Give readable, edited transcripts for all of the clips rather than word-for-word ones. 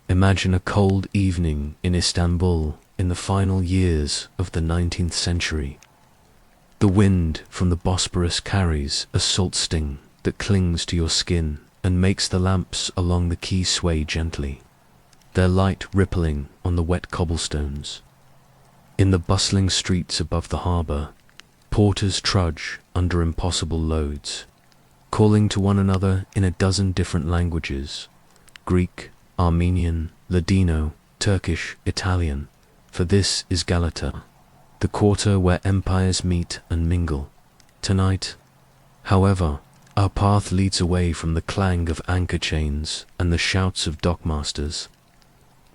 Imagine a cold evening in Istanbul in the final years of the 19th century. The wind from the Bosporus carries a salt sting that clings to your skin and makes the lamps along the quay sway gently, their light rippling on the wet cobblestones. In the bustling streets above the harbour, porters trudge under impossible loads, calling to one another in a dozen different languages: Greek, Armenian, Ladino, Turkish, Italian, for this is Galata, the quarter where empires meet and mingle. Tonight, however, our path leads away from the clang of anchor chains and the shouts of dockmasters.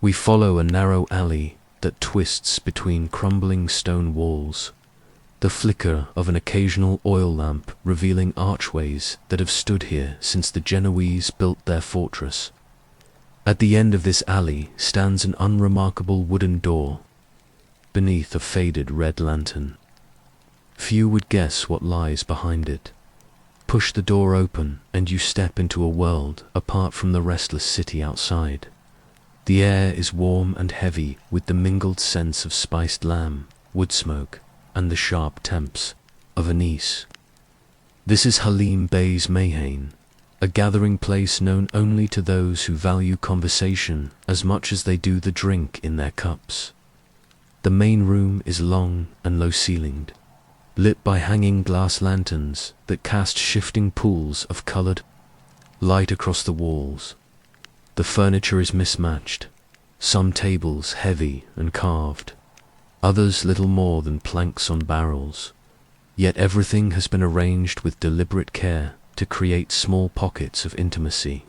We follow a narrow alley that twists between crumbling stone walls, the flicker of an occasional oil lamp revealing archways that have stood here since the Genoese built their fortress. At the end of this alley stands an unremarkable wooden door, beneath a faded red lantern. Few would guess what lies behind it. Push the door open and you step into a world apart from the restless city outside. The air is warm and heavy with the mingled scents of spiced lamb, wood smoke, and the sharp temps of anise. This is Halim Bey's Meyhane, a gathering place known only to those who value conversation as much as they do the drink in their cups. The main room is long and low-ceilinged, lit by hanging glass lanterns that cast shifting pools of coloured light across the walls. The furniture is mismatched, some tables heavy and carved, others little more than planks on barrels, yet everything has been arranged with deliberate care to create small pockets of intimacy.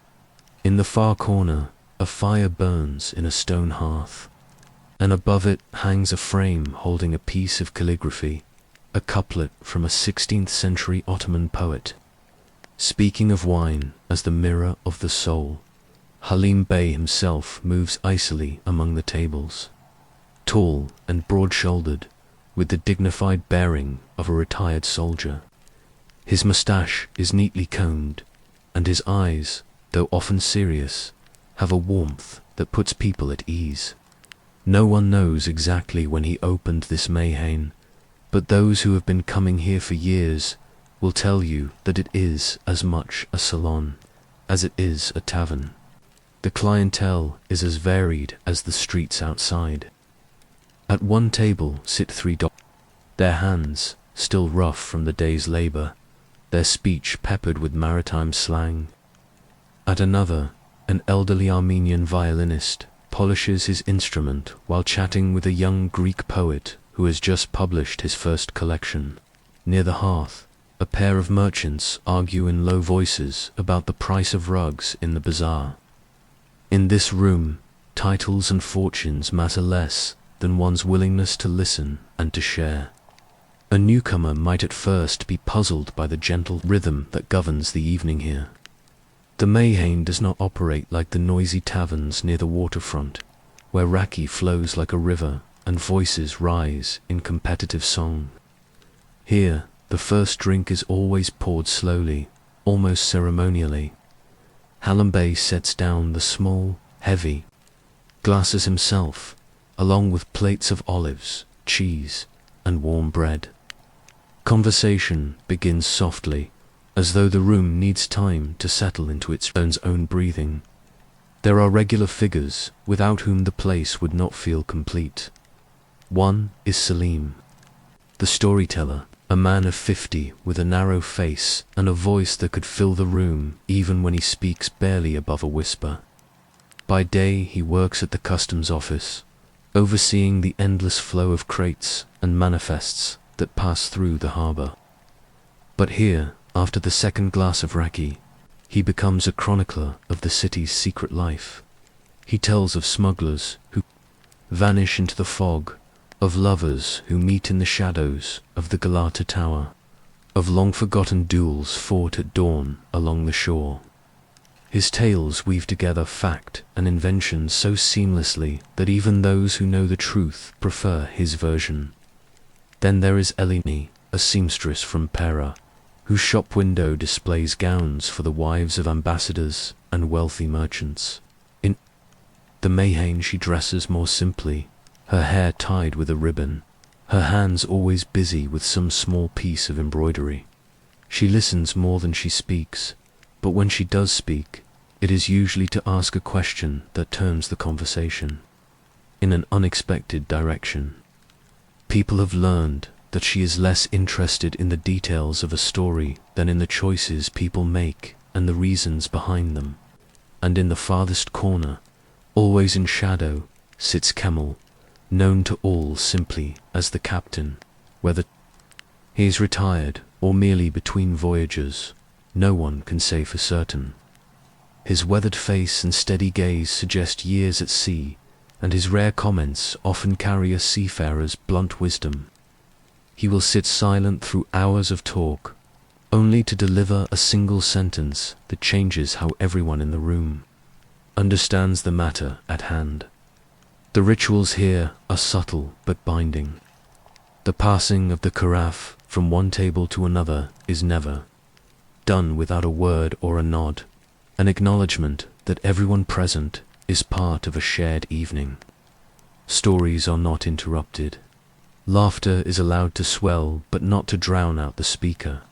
In the far corner, a fire burns in a stone hearth, and above it hangs a frame holding a piece of calligraphy, a couplet from a 16th century Ottoman poet. Speaking of wine as the mirror of the soul, Halim Bey himself moves icily among the tables, tall and broad-shouldered, with the dignified bearing of a retired soldier. His moustache is neatly combed, and his eyes, though often serious, have a warmth that puts people at ease. No one knows exactly when he opened this Meyhane, but those who have been coming here for years will tell you that it is as much a salon as it is a tavern. The clientele is as varied as the streets outside. At one table sit three doctors, their hands still rough from the day's labour, their speech peppered with maritime slang. At another, an elderly Armenian violinist polishes his instrument while chatting with a young Greek poet who has just published his first collection. Near the hearth, a pair of merchants argue in low voices about the price of rugs in the bazaar. In this room, titles and fortunes matter less than one's willingness to listen and to share. A newcomer might at first be puzzled by the gentle rhythm that governs the evening here. The Meyhane does not operate like the noisy taverns near the waterfront, where raki flows like a river and voices rise in competitive song. Here, the first drink is always poured slowly, almost ceremonially. Halim Bey sets down the small, heavy glasses himself, along with plates of olives, cheese, and warm bread. Conversation begins softly, as though the room needs time to settle into its own breathing. There are regular figures without whom the place would not feel complete. One is Salim, the storyteller, a man of 50 with a narrow face and a voice that could fill the room even when he speaks barely above a whisper. By day he works at the customs office, overseeing the endless flow of crates and manifests that pass through the harbour. But here, after the second glass of raki, he becomes a chronicler of the city's secret life. He tells of smugglers who vanish into the fog, of lovers who meet in the shadows of the Galata Tower, of long-forgotten duels fought at dawn along the shore. His tales weave together fact and invention so seamlessly that even those who know the truth prefer his version. Then there is Eleni, a seamstress from Pera, whose shop window displays gowns for the wives of ambassadors and wealthy merchants. The Mayhane she dresses more simply, her hair tied with a ribbon, her hands always busy with some small piece of embroidery. She listens more than she speaks, but when she does speak, it is usually to ask a question that turns the conversation in an unexpected direction. People have learned that she is less interested in the details of a story than in the choices people make and the reasons behind them. And in the farthest corner, always in shadow, sits Camel, known to all simply as the captain. Whether he is retired or merely between voyages, no one can say for certain. His weathered face and steady gaze suggest years at sea, and his rare comments often carry a seafarer's blunt wisdom. He will sit silent through hours of talk, only to deliver a single sentence that changes how everyone in the room understands the matter at hand. The rituals here are subtle but binding. The passing of the carafe from one table to another is never done without a word or a nod, an acknowledgement that everyone present is part of a shared evening. Stories are not interrupted. Laughter is allowed to swell but not to drown out the speaker.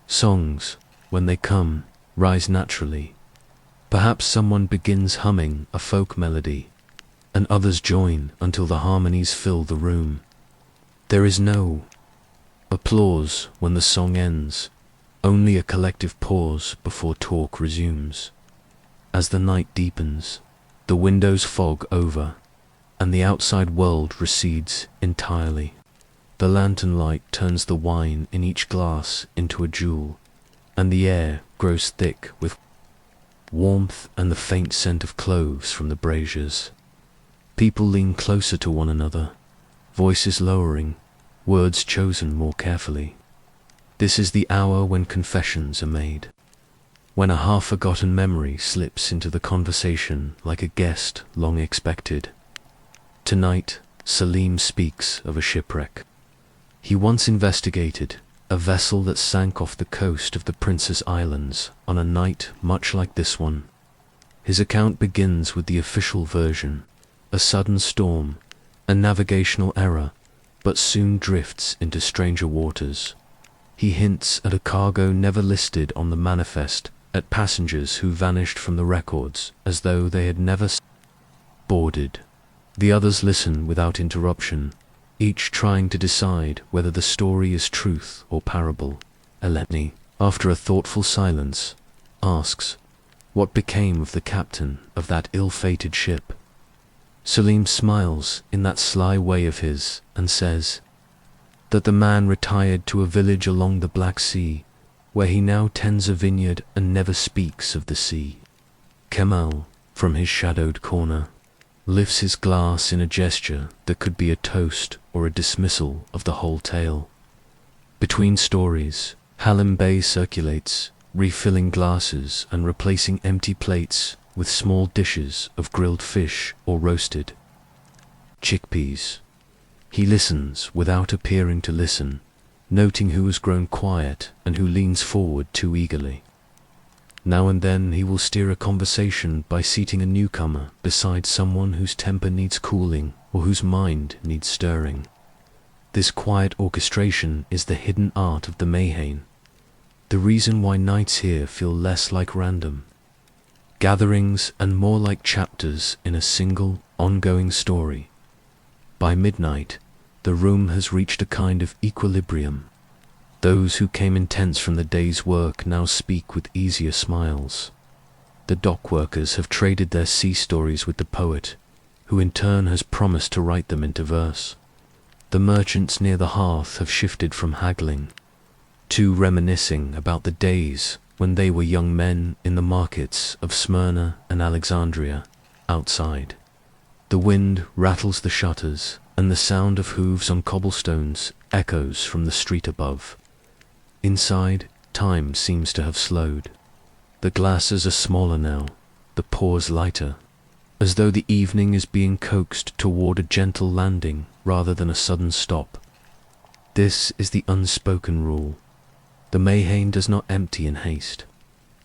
Songs, when they come, rise naturally. Perhaps someone begins humming a folk melody, and others join until the harmonies fill the room. There is no applause when the song ends, only a collective pause before talk resumes. As the night deepens, the windows fog over, and the outside world recedes entirely. The lantern light turns the wine in each glass into a jewel, and the air grows thick with warmth and the faint scent of cloves from the braziers. People lean closer to one another, voices lowering, words chosen more carefully. This is the hour when confessions are made, when a half-forgotten memory slips into the conversation like a guest long expected. Tonight, Salim speaks of a shipwreck he once investigated, a vessel that sank off the coast of the Princess Islands on a night much like this one. His account begins with the official version, a sudden storm, a navigational error, but soon drifts into stranger waters. He hints at a cargo never listed on the manifest, at passengers who vanished from the records as though they had never boarded. The others listen without interruption, each trying to decide whether the story is truth or parable. Eletni, after a thoughtful silence, asks, "What became of the captain of that ill-fated ship?" Salim smiles in that sly way of his and says that the man retired to a village along the Black Sea, where he now tends a vineyard and never speaks of the sea. Kemal, from his shadowed corner, lifts his glass in a gesture that could be a toast or a dismissal of the whole tale. Between stories, Halim Bey circulates, refilling glasses and replacing empty plates with small dishes of grilled fish or roasted chickpeas. He listens without appearing to listen, noting who has grown quiet and who leans forward too eagerly. Now and then he will steer a conversation by seating a newcomer beside someone whose temper needs cooling or whose mind needs stirring. This quiet orchestration is the hidden art of the Mayhane, the reason why nights here feel less like random gatherings and more like chapters in a single, ongoing story. By midnight, the room has reached a kind of equilibrium. Those who came intense from the day's work now speak with easier smiles. The dock workers have traded their sea stories with the poet, who in turn has promised to write them into verse. The merchants near the hearth have shifted from haggling to reminiscing about the days when they were young men in the markets of Smyrna and Alexandria outside. The wind rattles the shutters, and the sound of hooves on cobblestones echoes from the street above. Inside, time seems to have slowed. The glasses are smaller now, the pores lighter, as though the evening is being coaxed toward a gentle landing rather than a sudden stop. This is the unspoken rule. The Mayhane does not empty in haste.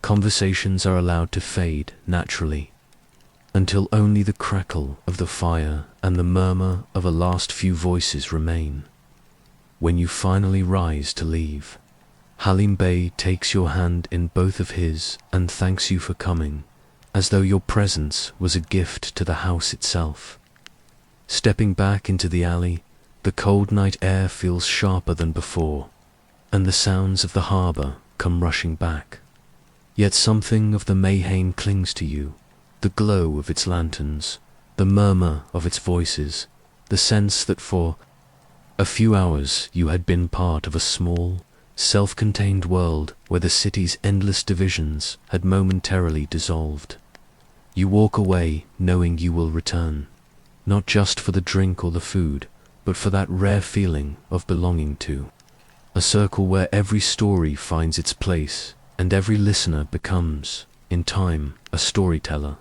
Conversations are allowed to fade naturally. until only the crackle of the fire and the murmur of a last few voices remain. When you finally rise to leave, Halim Bey takes your hand in both of his and thanks you for coming, as though your presence was a gift to the house itself. Stepping back into the alley, the cold night air feels sharper than before, and the sounds of the harbour come rushing back. Yet something of the Mayhane clings to you, the glow of its lanterns, the murmur of its voices, the sense that for a few hours you had been part of a small, self-contained world where the city's endless divisions had momentarily dissolved. You walk away knowing you will return, not just for the drink or the food, but for that rare feeling of belonging to a circle where every story finds its place and every listener becomes, in time, a storyteller.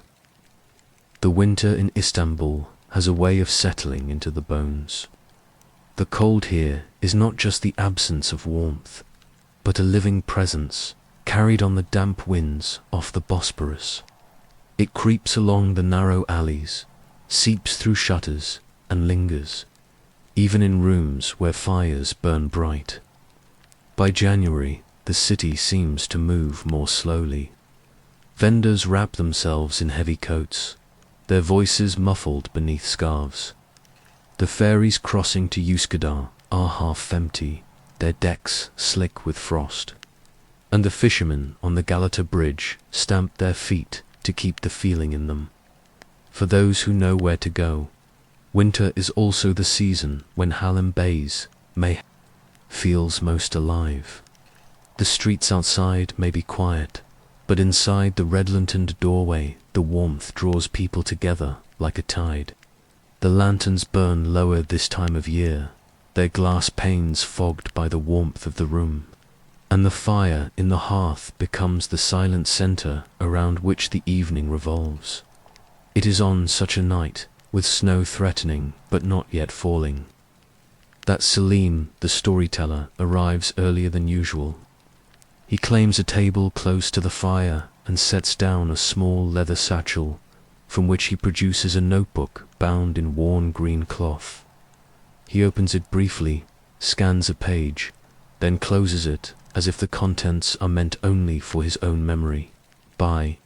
The winter in Istanbul has a way of settling into the bones. The cold here is not just the absence of warmth, but a living presence carried on the damp winds off the Bosporus. It creeps along the narrow alleys, seeps through shutters, and lingers, even in rooms where fires burn bright. By January, the city seems to move more slowly. Vendors wrap themselves in heavy coats, their voices muffled beneath scarves. The ferries crossing to Üsküdar are half empty, their decks slick with frost. And the fishermen on the Galata Bridge stamp their feet to keep the feeling in them. For those who know where to go, winter is also the season when Halim Bey's May feels most alive. The streets outside may be quiet, but inside the red-lanterned doorway the warmth draws people together like a tide. The lanterns burn lower this time of year, their glass panes fogged by the warmth of the room, and the fire in the hearth becomes the silent center around which the evening revolves. It is on such a night, with snow threatening but not yet falling, that Selim, the storyteller, arrives earlier than usual. He claims a table close to the fire and sets down a small leather satchel, from which he produces a notebook bound in worn green cloth. He opens it briefly, scans a page, then closes it as if the contents are meant only for his own memory. By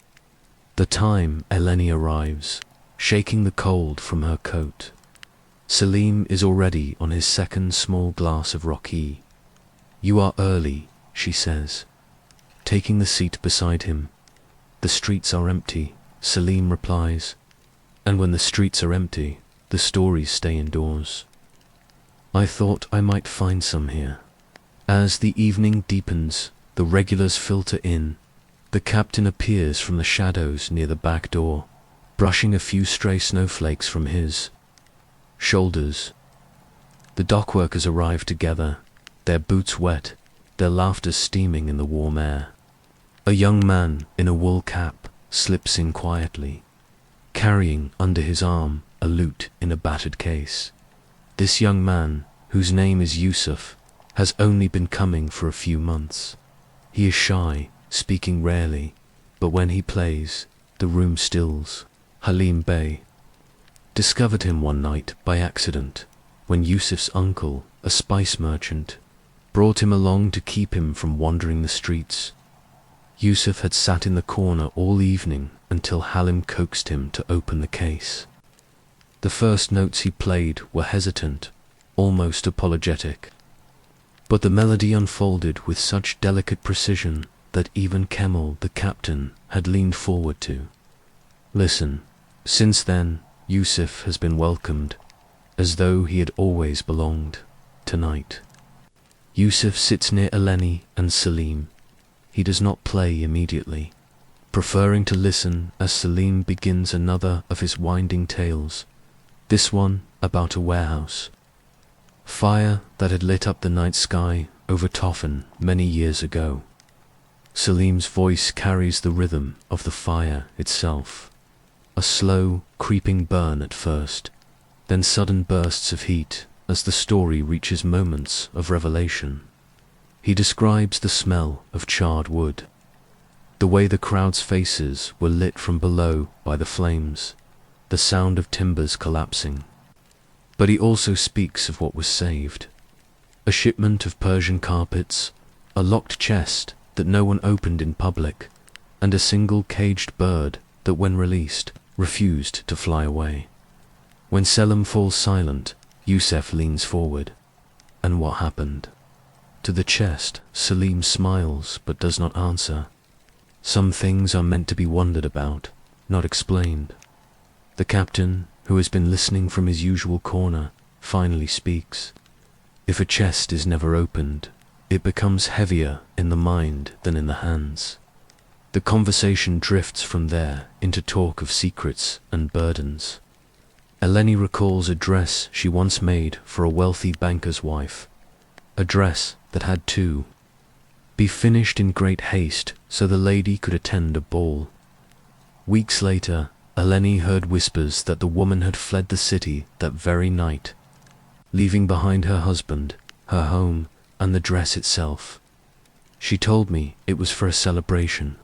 the time Eleni arrives, shaking the cold from her coat, Selim is already on his second small glass of Rocky. "You are early," she says, taking the seat beside him. "The streets are empty," Selim replies, "and when the streets are empty, the stories stay indoors. I thought I might find some here." As the evening deepens, the regulars filter in. The captain appears from the shadows near the back door, brushing a few stray snowflakes from his shoulders. The dockworkers arrive together, their boots wet, their laughter steaming in the warm air. A young man in a wool cap slips in quietly, carrying under his arm a lute in a battered case. This young man, whose name is Yusuf, has only been coming for a few months. He is shy, speaking rarely, but when he plays, the room stills. Halim Bey discovered him one night by accident, when Yusuf's uncle, a spice merchant, brought him along to keep him from wandering the streets. Yusuf had sat in the corner all evening until Halim coaxed him to open the case. The first notes he played were hesitant, almost apologetic, but the melody unfolded with such delicate precision that even Kemal, the captain, had leaned forward to listen. Since then, Yusuf has been welcomed, as though he had always belonged. Tonight, Yusuf sits near Eleni and Selim. He does not play immediately, preferring to listen as Selim begins another of his winding tales, this one about a warehouse fire that had lit up the night sky over Toffen many years ago. Selim's voice carries the rhythm of the fire itself, a slow, creeping burn at first, then sudden bursts of heat as the story reaches moments of revelation. He describes the smell of charred wood, the way the crowd's faces were lit from below by the flames, the sound of timbers collapsing. But he also speaks of what was saved. A shipment of Persian carpets, a locked chest that no one opened in public, and a single caged bird that, when released, refused to fly away. When Selim falls silent, Yusuf leans forward. And what happened? To the chest, Selim smiles but does not answer. Some things are meant to be wondered about, not explained. The captain, who has been listening from his usual corner, finally speaks. If a chest is never opened, it becomes heavier in the mind than in the hands. The conversation drifts from there into talk of secrets and burdens. Eleni recalls a dress she once made for a wealthy banker's wife, a dress that had to be finished in great haste so the lady could attend a ball. Weeks later, Eleni heard whispers that the woman had fled the city that very night, leaving behind her husband, her home, and the dress itself. She told me it was for a celebration.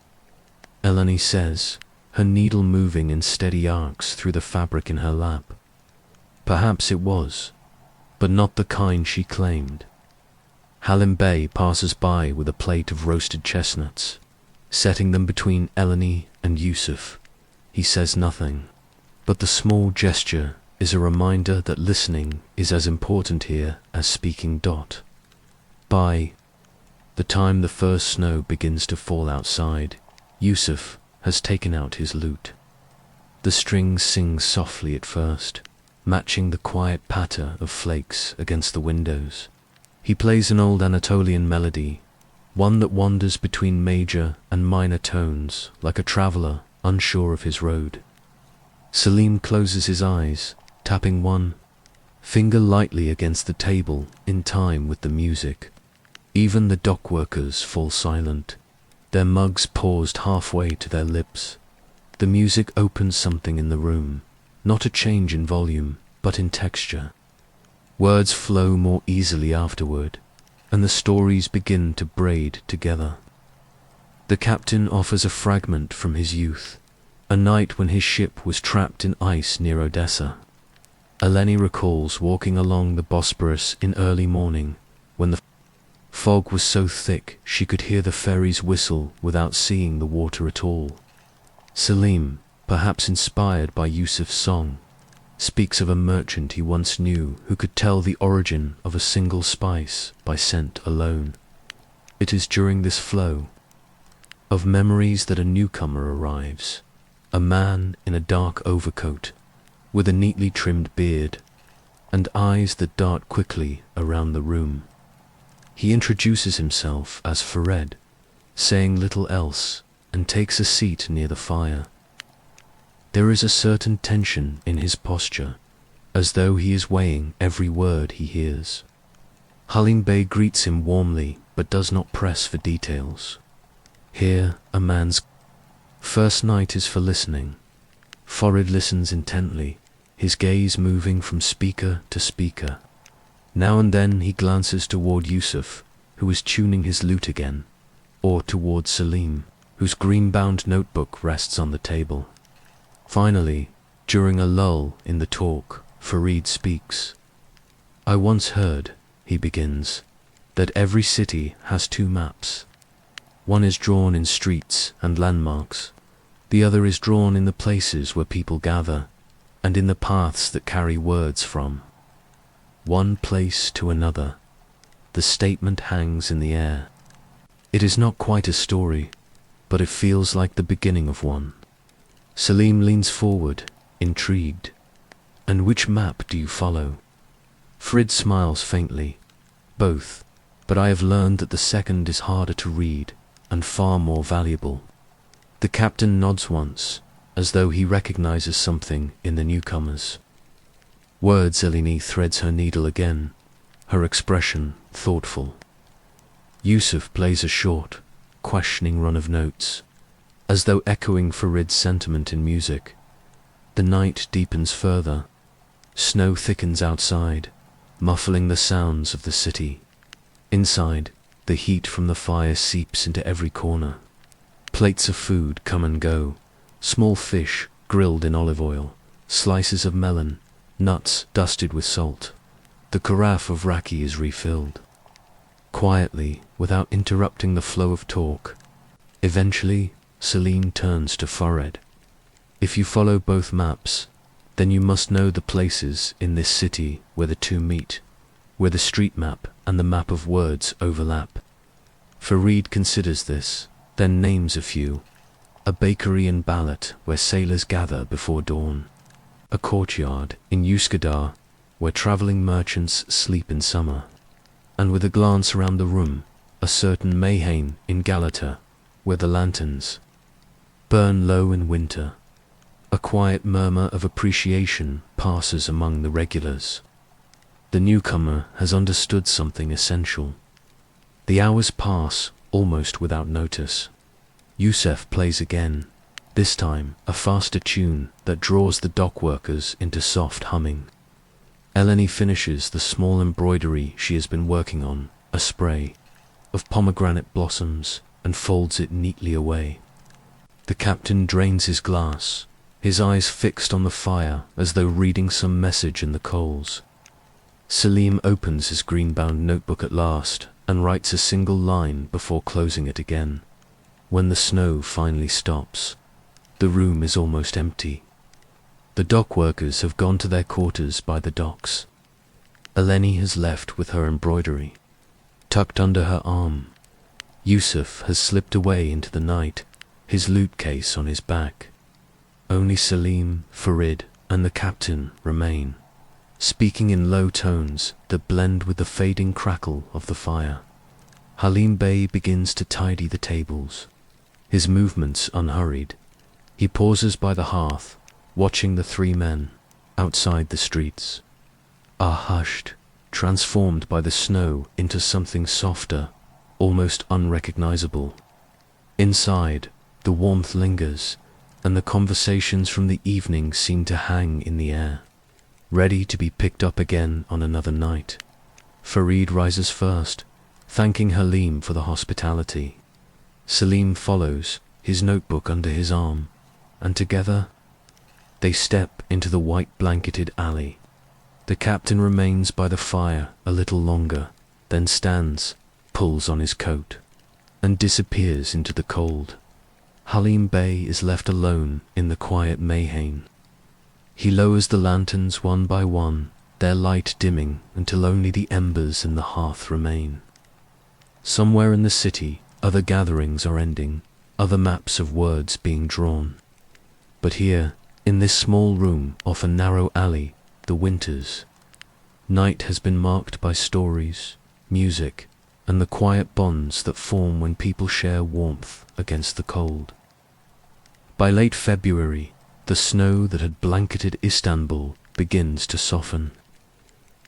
Eleni says, her needle moving in steady arcs through the fabric in her lap. Perhaps it was, but not the kind she claimed. Halim Bey passes by with a plate of roasted chestnuts, setting them between Eleni and Yusuf. He says nothing, but the small gesture is a reminder that listening is as important here as speaking. By the time the first snow begins to fall outside, Yusuf has taken out his lute. The strings sing softly at first, matching the quiet patter of flakes against the windows. He plays an old Anatolian melody, one that wanders between major and minor tones like a traveler unsure of his road. Selim closes his eyes, tapping one finger lightly against the table in time with the music. Even the dock workers fall silent, their mugs paused halfway to their lips. The music opens something in the room, not a change in volume, but in texture. Words flow more easily afterward, and the stories begin to braid together. The captain offers a fragment from his youth, a night when his ship was trapped in ice near Odessa. Eleni recalls walking along the Bosporus in early morning, when the fog was so thick she could hear the ferries whistle without seeing the water at all. Selim, perhaps inspired by Yusuf's song, speaks of a merchant he once knew who could tell the origin of a single spice by scent alone. It is during this flow of memories that a newcomer arrives, a man in a dark overcoat, with a neatly trimmed beard, and eyes that dart quickly around the room. He introduces himself as Fared, saying little else, and takes a seat near the fire. There is a certain tension in his posture, as though he is weighing every word he hears. Halim Bey greets him warmly, but does not press for details. Here, a man's first night is for listening. Farid listens intently, his gaze moving from speaker to speaker. Now and then he glances toward Yusuf, who is tuning his lute again, or toward Selim, whose green-bound notebook rests on the table. Finally, during a lull in the talk, Farid speaks. I once heard, he begins, that every city has two maps. One is drawn in streets and landmarks. The other is drawn in the places where people gather, and in the paths that carry words from one place to another. The statement hangs in the air. It is not quite a story, but it feels like the beginning of one. Selim leans forward, intrigued. And which map do you follow? Frid smiles faintly. Both, but I have learned that the second is harder to read and far more valuable. The captain nods once, as though he recognizes something in the newcomers. Words, Eleni threads her needle again, her expression thoughtful. Yusuf plays a short, questioning run of notes, as though echoing Farid's sentiment in music. The night deepens further. Snow thickens outside, muffling the sounds of the city. Inside, the heat from the fire seeps into every corner. Plates of food come and go, small fish grilled in olive oil, slices of melon, nuts dusted with salt. The carafe of raki is refilled. Quietly, without interrupting the flow of talk. Eventually, Celine turns to Farid. If you follow both maps, then you must know the places in this city where the two meet, where the street map and the map of words overlap. Farid considers this, then names a few. A bakery in Balat where sailors gather before dawn. A courtyard in Üsküdar where traveling merchants sleep in summer. And with a glance around the room, a certain Mayhane in Galata where the lanterns burn low in winter. A quiet murmur of appreciation passes among the regulars. The newcomer has understood something essential. The hours pass almost without notice. Yusuf plays again, this time a faster tune that draws the dock workers into soft humming. Eleni finishes the small embroidery she has been working on, a spray of pomegranate blossoms, and folds it neatly away. The captain drains his glass, his eyes fixed on the fire as though reading some message in the coals. Selim opens his green-bound notebook at last and writes a single line before closing it again. When the snow finally stops, the room is almost empty. The dock workers have gone to their quarters by the docks. Eleni has left with her embroidery, tucked under her arm. Yusuf has slipped away into the night, his loot case on his back. Only Selim, Farid, and the captain remain, speaking in low tones that blend with the fading crackle of the fire. Halim Bey begins to tidy the tables, his movements unhurried. He pauses by the hearth, watching the three men outside the streets, are hushed, transformed by the snow into something softer, almost unrecognizable. Inside, the warmth lingers, and the conversations from the evening seem to hang in the air, ready to be picked up again on another night. Farid rises first, thanking Halim for the hospitality. Selim follows, his notebook under his arm, and together they step into the white-blanketed alley. The captain remains by the fire a little longer, then stands, pulls on his coat, and disappears into the cold. Halim Bey is left alone in the quiet Mayhane. He lowers the lanterns one by one, their light dimming until only the embers in the hearth remain. Somewhere in the city, other gatherings are ending, other maps of words being drawn. But here, in this small room off a narrow alley, the winters, night has been marked by stories, music, and the quiet bonds that form when people share warmth against the cold. By late February, the snow that had blanketed Istanbul begins to soften.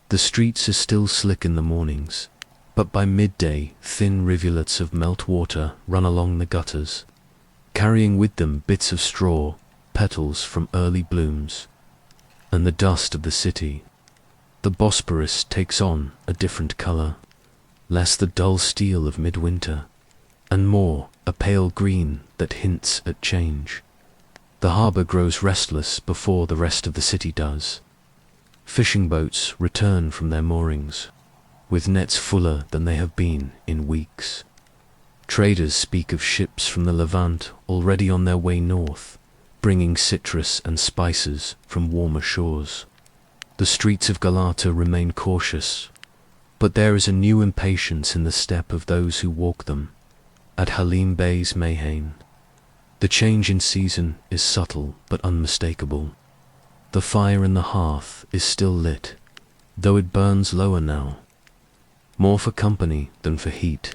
The streets are still slick in the mornings, but by midday thin rivulets of meltwater run along the gutters, carrying with them bits of straw, petals from early blooms, and the dust of the city. The Bosporus takes on a different color, less the dull steel of midwinter, and more a pale green that hints at change. The harbor grows restless before the rest of the city does. Fishing boats return from their moorings, with nets fuller than they have been in weeks. Traders speak of ships from the Levant already on their way north, bringing citrus and spices from warmer shores. The streets of Galata remain cautious, but there is a new impatience in the step of those who walk them. At Halim Bey's Mayhane, the change in season is subtle but unmistakable. The fire in the hearth is still lit, though it burns lower now, more for company than for heat.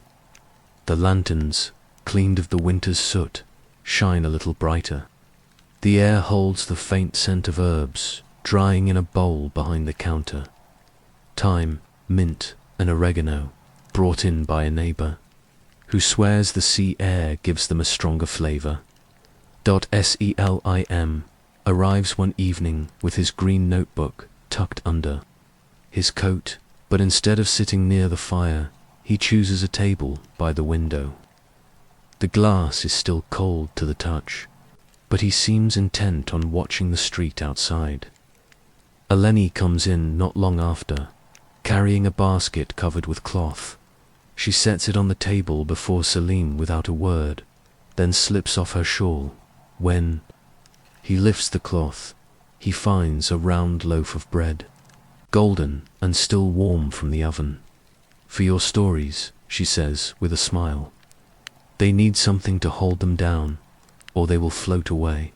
The lanterns, cleaned of the winter's soot, shine a little brighter. The air holds the faint scent of herbs, drying in a bowl behind the counter. Thyme, mint, and oregano, brought in by a neighbor, who swears the sea air gives them a stronger flavor. Selim arrives one evening with his green notebook tucked under his coat, but instead of sitting near the fire, he chooses a table by the window. The glass is still cold to the touch, but he seems intent on watching the street outside. Eleni comes in not long after, carrying a basket covered with cloth. She sets it on the table before Selim without a word, then slips off her shawl. When he lifts the cloth, he finds a round loaf of bread, golden and still warm from the oven. "For your stories," she says with a smile. "They need something to hold them down, or they will float away."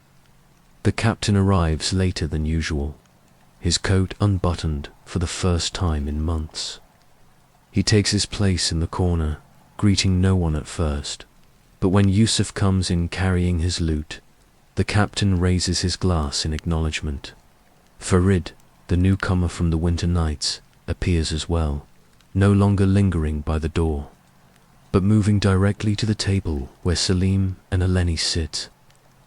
The captain arrives later than usual, his coat unbuttoned for the first time in months. He takes his place in the corner, greeting no one at first, but when Yusuf comes in carrying his loot, the captain raises his glass in acknowledgement. Farid, the newcomer from the winter nights, appears as well, no longer lingering by the door, but moving directly to the table where Selim and Eleni sit.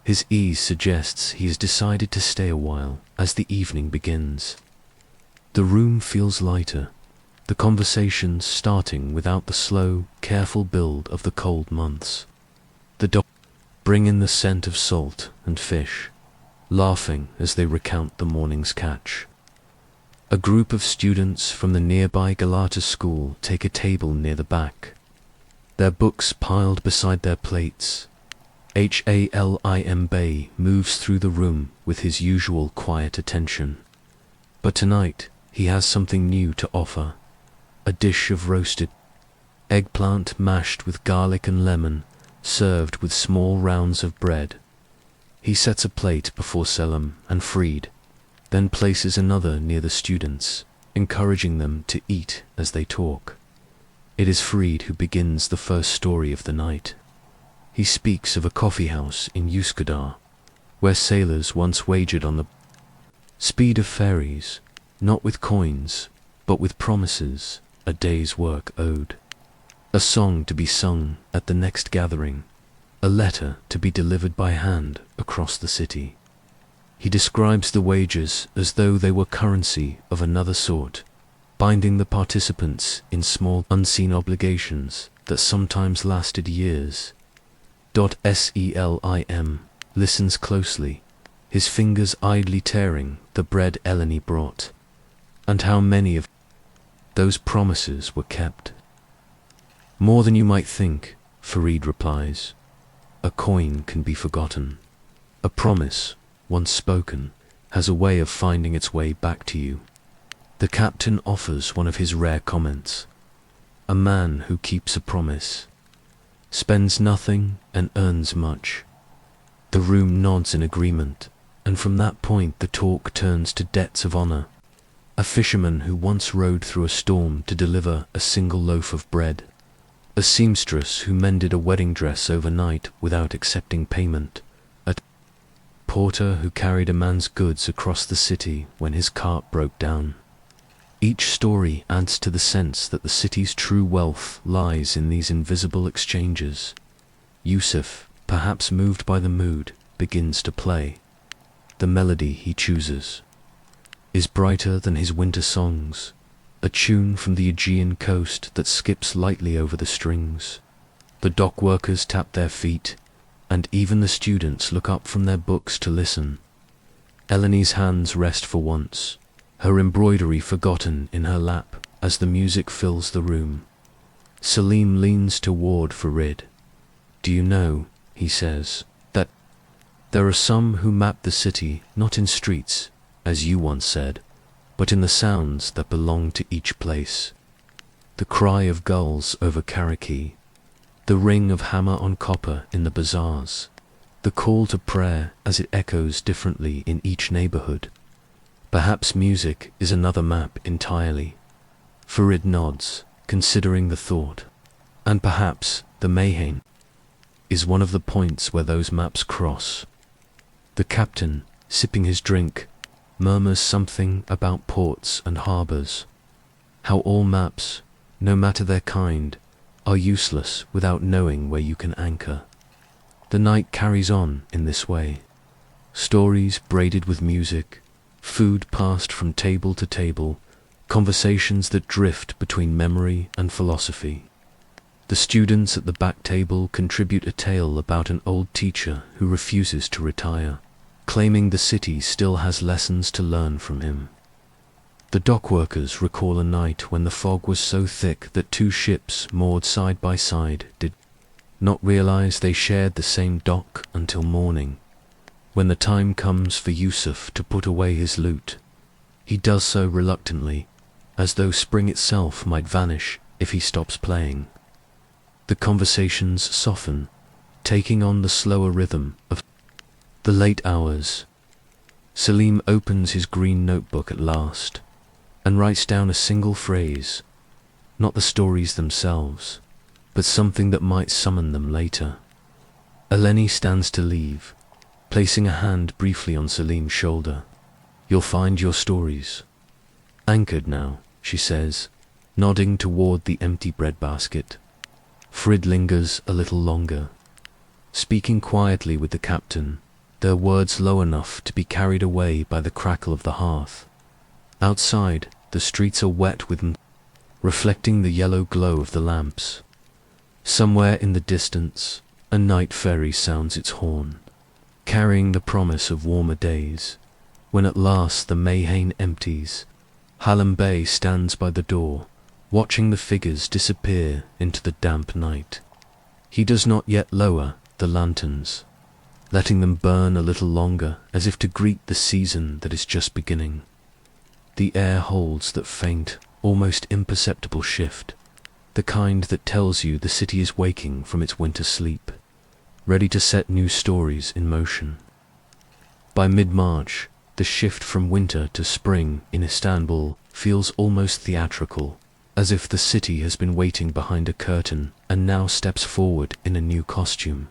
His ease suggests he has decided to stay a while as the evening begins. The room feels lighter, the conversations starting without the slow, careful build of the cold months. The dogs bring in the scent of salt and fish, laughing as they recount the morning's catch. A group of students from the nearby Galata school take a table near the back, their books piled beside their plates. Halim Bey moves through the room with his usual quiet attention. But tonight he has something new to offer, a dish of roasted eggplant mashed with garlic and lemon, served with small rounds of bread. He sets a plate before Selim and Fried, then places another near the students, encouraging them to eat as they talk. It is Fried who begins the first story of the night. He speaks of a coffee house in Üsküdar, where sailors once wagered on the speed of ferries, not with coins, but with promises, a day's work owed, a song to be sung at the next gathering, a letter to be delivered by hand across the city. He describes the wagers as though they were currency of another sort, binding the participants in small unseen obligations that sometimes lasted years. Selim listens closely, his fingers idly tearing the bread Eleni brought. And how many of those promises were kept? "More than you might think," Farid replies. "A coin can be forgotten. A promise, once spoken, has a way of finding its way back to you." The captain offers one of his rare comments. A man who keeps a promise spends nothing and earns much. The room nods in agreement, and from that point the talk turns to debts of honor. A fisherman who once rode through a storm to deliver a single loaf of bread. A seamstress who mended a wedding dress overnight without accepting payment. A porter who carried a man's goods across the city when his cart broke down. Each story adds to the sense that the city's true wealth lies in these invisible exchanges. Yusuf, perhaps moved by the mood, begins to play. The melody he chooses is brighter than his winter songs, a tune from the Aegean coast that skips lightly over the strings. The dock workers tap their feet, and even the students look up from their books to listen. Eleni's hands rest for once, her embroidery forgotten in her lap as the music fills the room. Selim leans toward Farid. "Do you know," he says, "that there are some who map the city not in streets, as you once said, but in the sounds that belong to each place? The cry of gulls over Karachi, the ring of hammer on copper in the bazaars, the call to prayer as it echoes differently in each neighborhood. Perhaps music is another map entirely." Farid nods, considering the thought. And perhaps the Mayhain is one of the points where those maps cross. The captain, sipping his drink, murmurs something about ports and harbors. How all maps, no matter their kind, are useless without knowing where you can anchor. The night carries on in this way. Stories braided with music, food passed from table to table, conversations that drift between memory and philosophy. The students at the back table contribute a tale about an old teacher who refuses to retire, claiming the city still has lessons to learn from him. The dockworkers recall a night when the fog was so thick that two ships moored side by side did not realize they shared the same dock until morning. When the time comes for Yusuf to put away his loot, he does so reluctantly, as though spring itself might vanish if he stops playing. The conversations soften, taking on the slower rhythm of the late hours. Salim opens his green notebook at last and writes down a single phrase, not the stories themselves, but something that might summon them later. Eleni stands to leave, placing a hand briefly on Salim's shoulder. "You'll find your stories anchored now," she says, nodding toward the empty breadbasket. Frid lingers a little longer, speaking quietly with the captain, their words low enough to be carried away by the crackle of the hearth. Outside, the streets are wet with reflecting the yellow glow of the lamps. Somewhere in the distance, a night ferry sounds its horn, carrying the promise of warmer days. When at last the Mayhane empties, Hallam Bey stands by the door, watching the figures disappear into the damp night. He does not yet lower the lanterns, letting them burn a little longer as if to greet the season that is just beginning. The air holds that faint, almost imperceptible shift, the kind that tells you the city is waking from its winter sleep, ready to set new stories in motion. By mid-March, the shift from winter to spring in Istanbul feels almost theatrical, as if the city has been waiting behind a curtain and now steps forward in a new costume.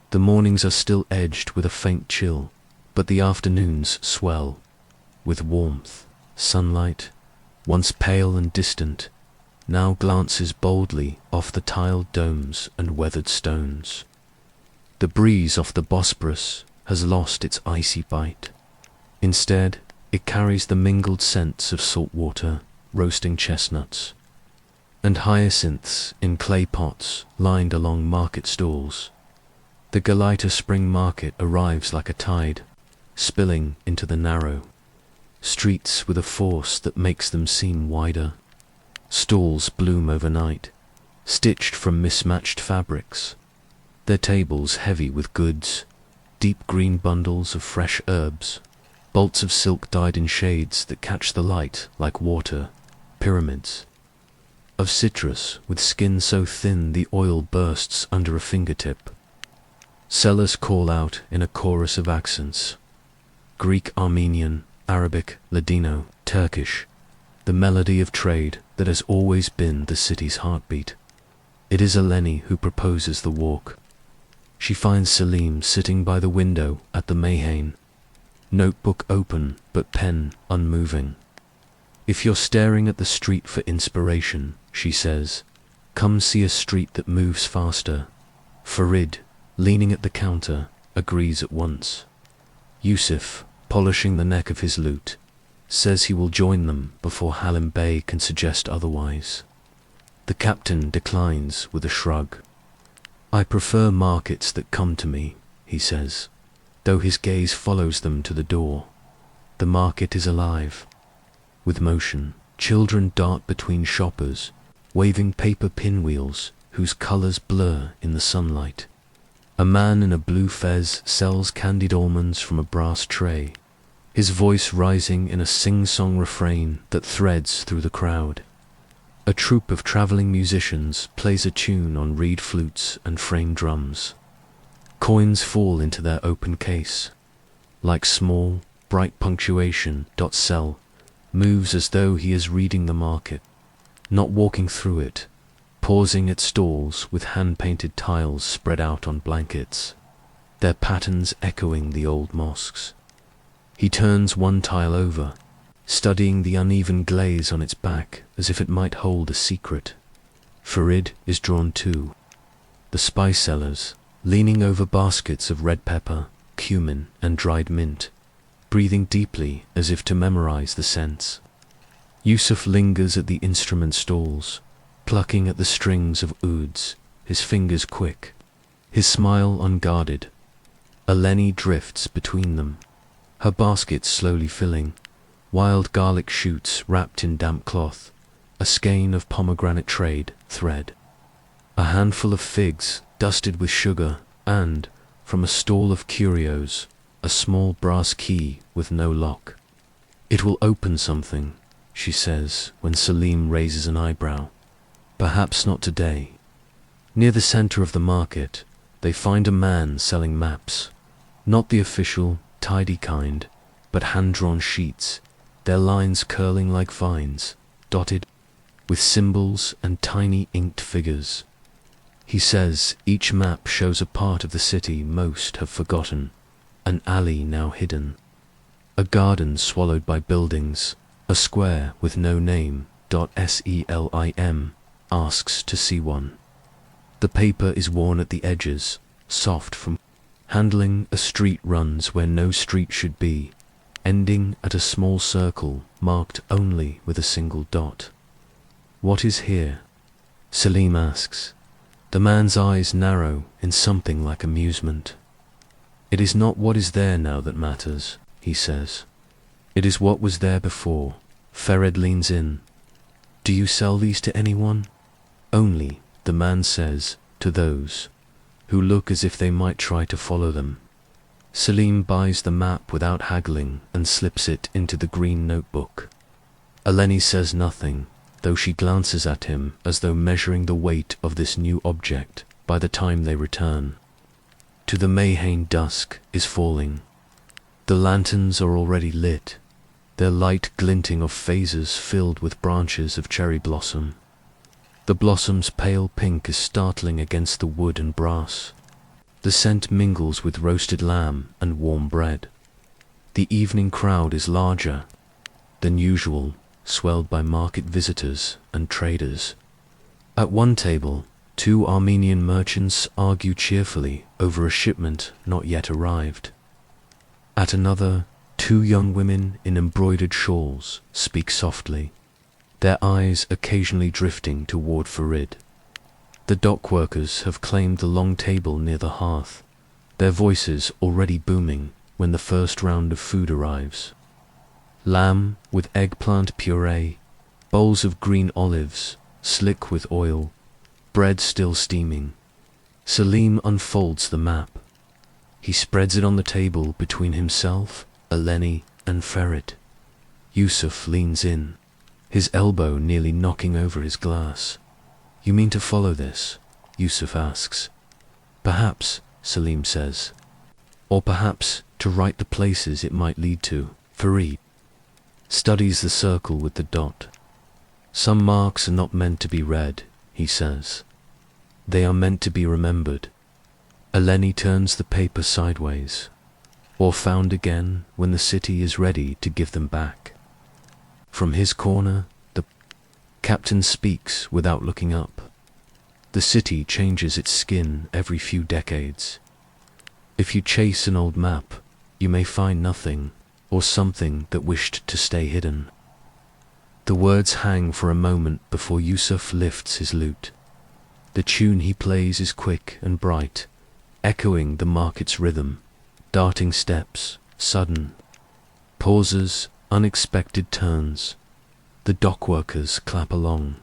The mornings are still edged with a faint chill, but the afternoons swell with warmth. Sunlight, once pale and distant, now glances boldly off the tiled domes and weathered stones. The breeze off the Bosporus has lost its icy bite. Instead, it carries the mingled scents of salt water, roasting chestnuts, and hyacinths in clay pots lined along market stalls. The Galata Spring Market arrives like a tide, spilling into the narrow streets with a force that makes them seem wider. Stalls bloom overnight, stitched from mismatched fabrics, their tables heavy with goods, deep green bundles of fresh herbs, bolts of silk dyed in shades that catch the light like water, pyramids of citrus with skin so thin the oil bursts under a fingertip. Sellers call out in a chorus of accents: Greek, Armenian, Arabic, Ladino, Turkish, the melody of trade that has always been the city's heartbeat. It is Eleni who proposes the walk. She finds Salim sitting by the window at the Mayhane, notebook open but pen unmoving. "If you're staring at the street for inspiration," she says, "come see a street that moves faster." Farid, leaning at the counter, agrees at once. Yusuf, polishing the neck of his lute, says he will join them before Hallam Bey can suggest otherwise. The captain declines with a shrug. "I prefer markets that come to me," he says, though his gaze follows them to the door. The market is alive with motion. Children dart between shoppers, waving paper pinwheels whose colors blur in the sunlight. A man in a blue fez sells candied almonds from a brass tray, his voice rising in a sing-song refrain that threads through the crowd. A troupe of traveling musicians plays a tune on reed flutes and frame drums. Coins fall into their open case, like small, bright punctuation. Sell moves as though he is reading the market, not walking through it, pausing at stalls with hand-painted tiles spread out on blankets, their patterns echoing the old mosques. He turns one tile over, studying the uneven glaze on its back as if it might hold a secret. Farid is drawn too. The spice sellers, leaning over baskets of red pepper, cumin, and dried mint, breathing deeply as if to memorize the scents. Yusuf lingers at the instrument stalls, plucking at the strings of ouds, his fingers quick, his smile unguarded. Eleni drifts between them, her basket slowly filling, wild garlic shoots wrapped in damp cloth, a skein of pomegranate trade thread, a handful of figs dusted with sugar, and, from a stall of curios, a small brass key with no lock. "It will open something," she says when Selim raises an eyebrow. "Perhaps not today." Near the center of the market, they find a man selling maps. Not the official, tidy kind, but hand-drawn sheets, their lines curling like vines, dotted with symbols and tiny inked figures. He says each map shows a part of the city most have forgotten, an alley now hidden, a garden swallowed by buildings, a square with no name. Selim asks to see one. The paper is worn at the edges, soft from handling. A street runs where no street should be, ending at a small circle marked only with a single dot. "What is here?" Selim asks. The man's eyes narrow in something like amusement. "It is not what is there now that matters," he says. "It is what was there before." Ferid leans in. "Do you sell these to anyone?" "Only," the man says, "to those who look as if they might try to follow them." Selim buys the map without haggling and slips it into the green notebook. Eleni says nothing, though she glances at him as though measuring the weight of this new object by the time they return. To the Mayhane dusk is falling. The lanterns are already lit, their light glinting off vases filled with branches of cherry blossom. The blossom's pale pink is startling against the wood and brass. The scent mingles with roasted lamb and warm bread. The evening crowd is larger than usual, swelled by market visitors and traders. At one table, two Armenian merchants argue cheerfully over a shipment not yet arrived. At another, two young women in embroidered shawls speak softly, their eyes occasionally drifting toward Farid. The dock workers have claimed the long table near the hearth, their voices already booming when the first round of food arrives. Lamb with eggplant puree, bowls of green olives, slick with oil, bread still steaming. Selim unfolds the map. He spreads it on the table between himself, Eleni, and Ferid. Yusuf leans in, his elbow nearly knocking over his glass. "You mean to follow this?" Yusuf asks. "Perhaps," Selim says. "Or perhaps to write the places it might lead to." Farid studies the circle with the dot. "Some marks are not meant to be read," he says. "They are meant to be remembered." Eleni turns the paper sideways. "Or found again when the city is ready to give them back." From his corner, the captain speaks without looking up. "The city changes its skin every few decades. If you chase an old map, you may find nothing, or something that wished to stay hidden." The words hang for a moment before Yusuf lifts his lute. The tune he plays is quick and bright, echoing the market's rhythm, darting steps, sudden pauses, unexpected turns. The dockworkers clap along.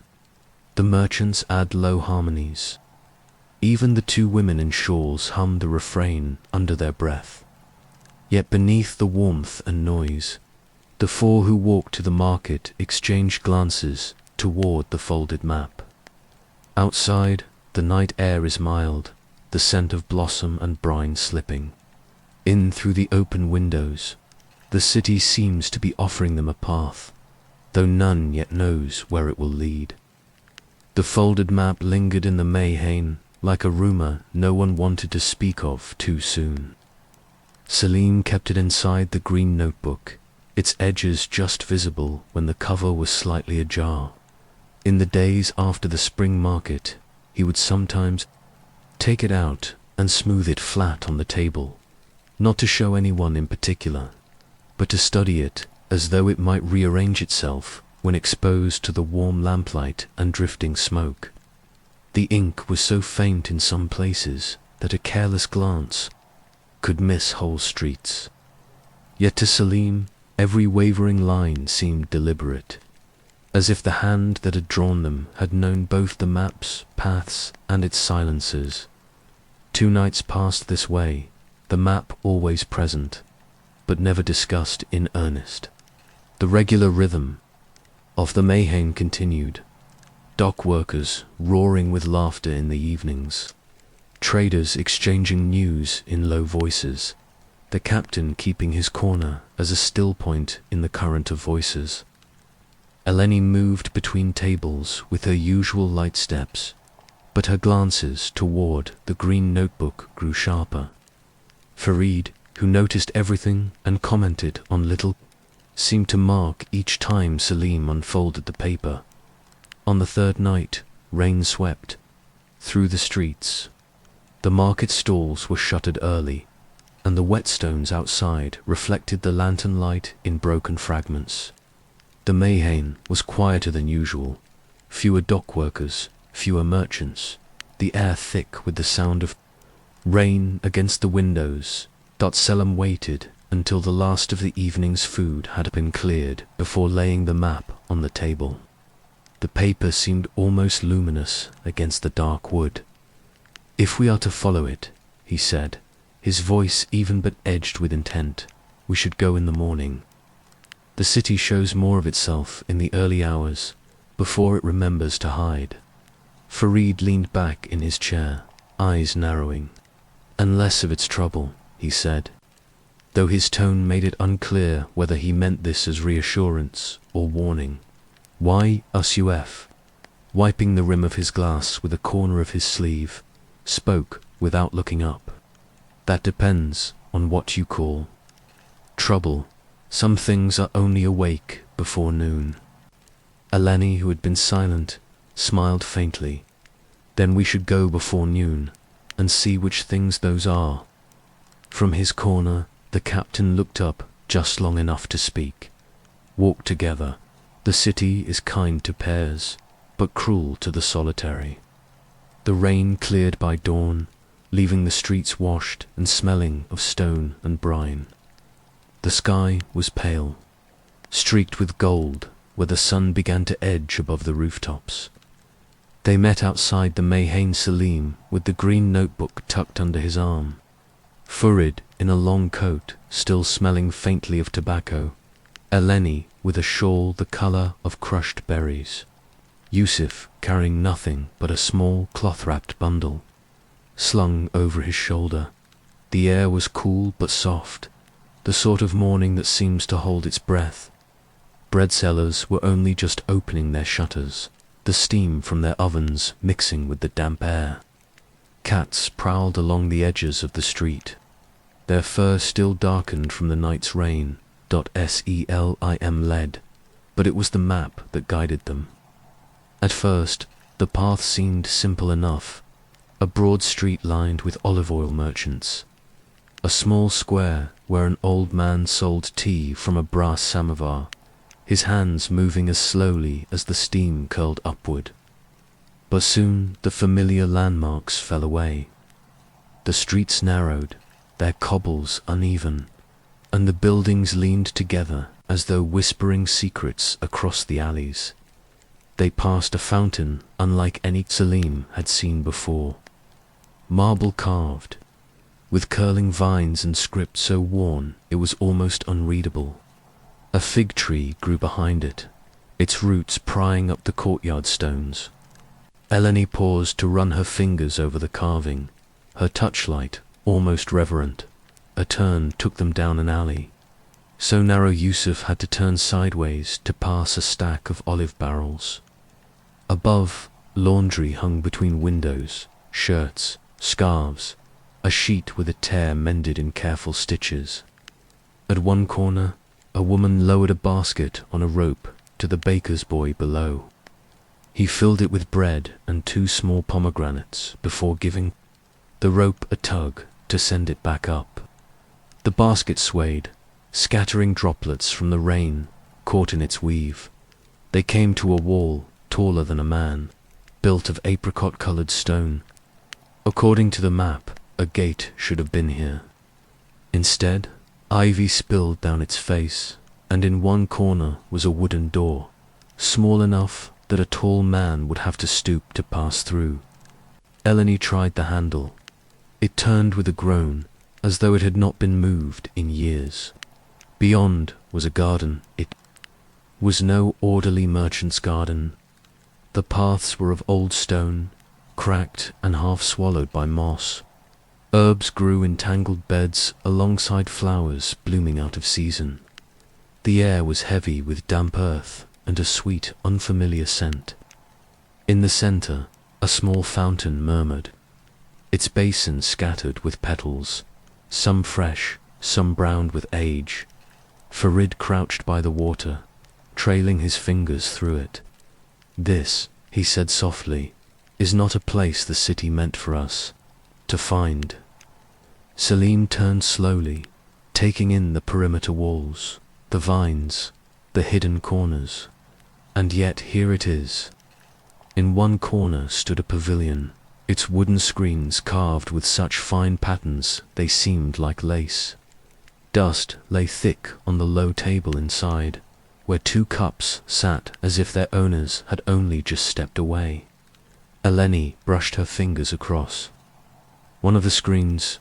The merchants add low harmonies. Even the two women in shawls hum the refrain under their breath. Yet beneath the warmth and noise, the four who walk to the market exchange glances toward the folded map. Outside, the night air is mild, the scent of blossom and brine slipping. In through the open windows, the city seems to be offering them a path, though none yet knows where it will lead. The folded map lingered in the Mayhane like a rumor no one wanted to speak of too soon. Selim kept it inside the green notebook, its edges just visible when the cover was slightly ajar. In the days after the spring market, he would sometimes take it out and smooth it flat on the table, not to show anyone in particular, but to study it as though it might rearrange itself when exposed to the warm lamplight and drifting smoke. The ink was so faint in some places that a careless glance could miss whole streets. Yet to Salim, every wavering line seemed deliberate, as if the hand that had drawn them had known both the map's paths and its silences. 2 nights passed this way, the map always present, but never discussed in earnest. The regular rhythm of the Mayhane continued, dock workers roaring with laughter in the evenings, traders exchanging news in low voices, the captain keeping his corner as a still point in the current of voices. Eleni moved between tables with her usual light steps, but her glances toward the green notebook grew sharper. Farid, who noticed everything and commented on little, seemed to mark each time Salim unfolded the paper. On the 3rd night, rain swept through the streets. The market stalls were shuttered early, and the whetstones outside reflected the lantern light in broken fragments. The Mayhane was quieter than usual, fewer dock workers, fewer merchants, the air thick with the sound of rain against the windows. Selim waited until the last of the evening's food had been cleared before laying the map on the table. The paper seemed almost luminous against the dark wood. "If we are to follow it," he said, his voice even but edged with intent, "we should go in the morning. The city shows more of itself in the early hours, before it remembers to hide." Farid leaned back in his chair, eyes narrowing. "And less of its trouble," he said, though his tone made it unclear whether he meant this as reassurance or warning. "Why Usuf?" Wiping the rim of his glass with a corner of his sleeve, spoke without looking up. "That depends on what you call trouble. Some things are only awake before noon." Eleni, who had been silent, smiled faintly. "Then we should go before noon, and see which things those are." From his corner, the captain looked up just long enough to speak. "Walk together. The city is kind to pairs, but cruel to the solitary." The rain cleared by dawn, leaving the streets washed and smelling of stone and brine. The sky was pale, streaked with gold where the sun began to edge above the rooftops. They met outside the Mayhane, Salim with the green notebook tucked under his arm, Farid in a long coat still smelling faintly of tobacco, Eleni with a shawl the color of crushed berries, Yusuf carrying nothing but a small cloth-wrapped bundle slung over his shoulder. The air was cool but soft, the sort of morning that seems to hold its breath. Bread sellers were only just opening their shutters, the steam from their ovens mixing with the damp air. Cats prowled along the edges of the street, their fur still darkened from the night's rain. Selim led, but it was the map that guided them. At first, the path seemed simple enough, a broad street lined with olive oil merchants, a small square where an old man sold tea from a brass samovar, his hands moving as slowly as the steam curled upward. But soon the familiar landmarks fell away. The streets narrowed, their cobbles uneven, and the buildings leaned together as though whispering secrets across the alleys. They passed a fountain unlike any Salim had seen before, marble carved, with curling vines and script so worn it was almost unreadable. A fig tree grew behind it, its roots prying up the courtyard stones. Eleni paused to run her fingers over the carving, her touchlight almost reverent. A turn took them down an alley, so narrow Yusuf had to turn sideways to pass a stack of olive barrels. Above, laundry hung between windows, shirts, scarves, a sheet with a tear mended in careful stitches. At one corner, a woman lowered a basket on a rope to the baker's boy below. He filled it with bread and 2 small pomegranates before giving the rope a tug to send it back up. The basket swayed, scattering droplets from the rain caught in its weave. They came to a wall taller than a man, built of apricot-colored stone. According to the map, a gate should have been here. Instead, ivy spilled down its face, and in one corner was a wooden door, small enough that a tall man would have to stoop to pass through. Eleni tried the handle. It turned with a groan, as though it had not been moved in years. Beyond was a garden. It was no orderly merchant's garden. The paths were of old stone, cracked and half swallowed by moss. Herbs grew in tangled beds alongside flowers blooming out of season. The air was heavy with damp earth and a sweet, unfamiliar scent. In the center, a small fountain murmured, its basin scattered with petals, some fresh, some browned with age. Farid crouched by the water, trailing his fingers through it. "This," he said softly, "is not a place the city meant for us to find." Selim turned slowly, taking in the perimeter walls, the vines, the hidden corners. And yet here it is. In one corner stood a pavilion, its wooden screens carved with such fine patterns they seemed like lace. Dust lay thick on the low table inside, where two cups sat as if their owners had only just stepped away. Eleni brushed her fingers across. One of the screens.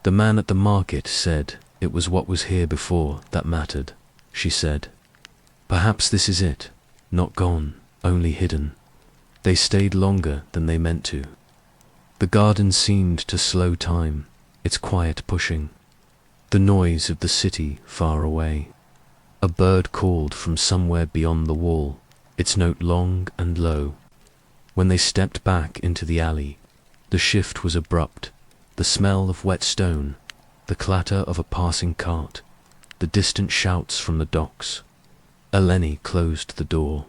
The man at the market said it was what was here before that mattered, she said. Perhaps this is it, not gone, only hidden. They stayed longer than they meant to. The garden seemed to slow time, its quiet pushing. The noise of the city far away. A bird called from somewhere beyond the wall, its note long and low. When they stepped back into the alley, the shift was abrupt. The smell of wet stone, the clatter of a passing cart, the distant shouts from the docks. Eleni closed the door.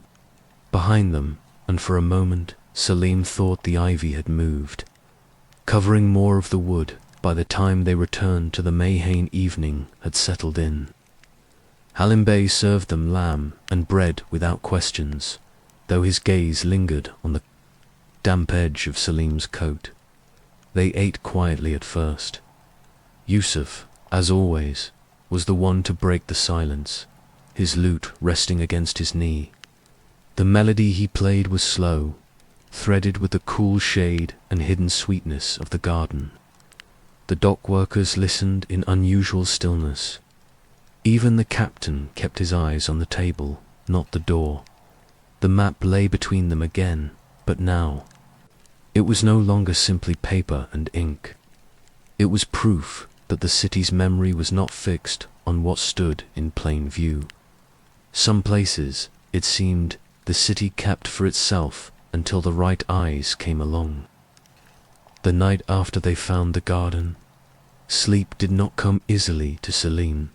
Behind them, and for a moment, Selim thought the ivy had moved, covering more of the wood. By the time they returned to the Mayhane, evening had settled in. Halim Bey served them lamb and bread without questions, though his gaze lingered on the damp edge of Selim's coat. They ate quietly at first. Yusuf, as always, was the one to break the silence, his lute resting against his knee. The melody he played was slow, threaded with the cool shade and hidden sweetness of the garden. The dock workers listened in unusual stillness. Even the captain kept his eyes on the table, not the door. The map lay between them again, but now it was no longer simply paper and ink. It was proof that the city's memory was not fixed on what stood in plain view. Some places, it seemed, the city kept for itself until the right eyes came along. The night after they found the garden, sleep did not come easily to Selim.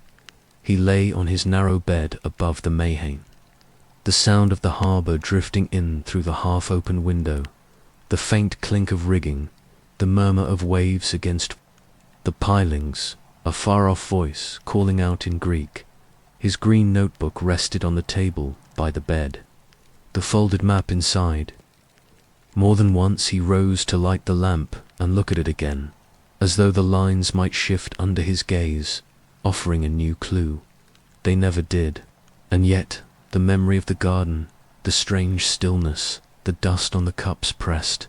He lay on his narrow bed above the Mayhane, the sound of the harbour drifting in through the half-open window, the faint clink of rigging, the murmur of waves against the pilings, a far-off voice calling out in Greek. His green notebook rested on the table by the bed, the folded map inside. More than once he rose to light the lamp and look at it again, as though the lines might shift under his gaze, offering a new clue. They never did, and yet the memory of the garden, the strange stillness, the dust on the cups pressed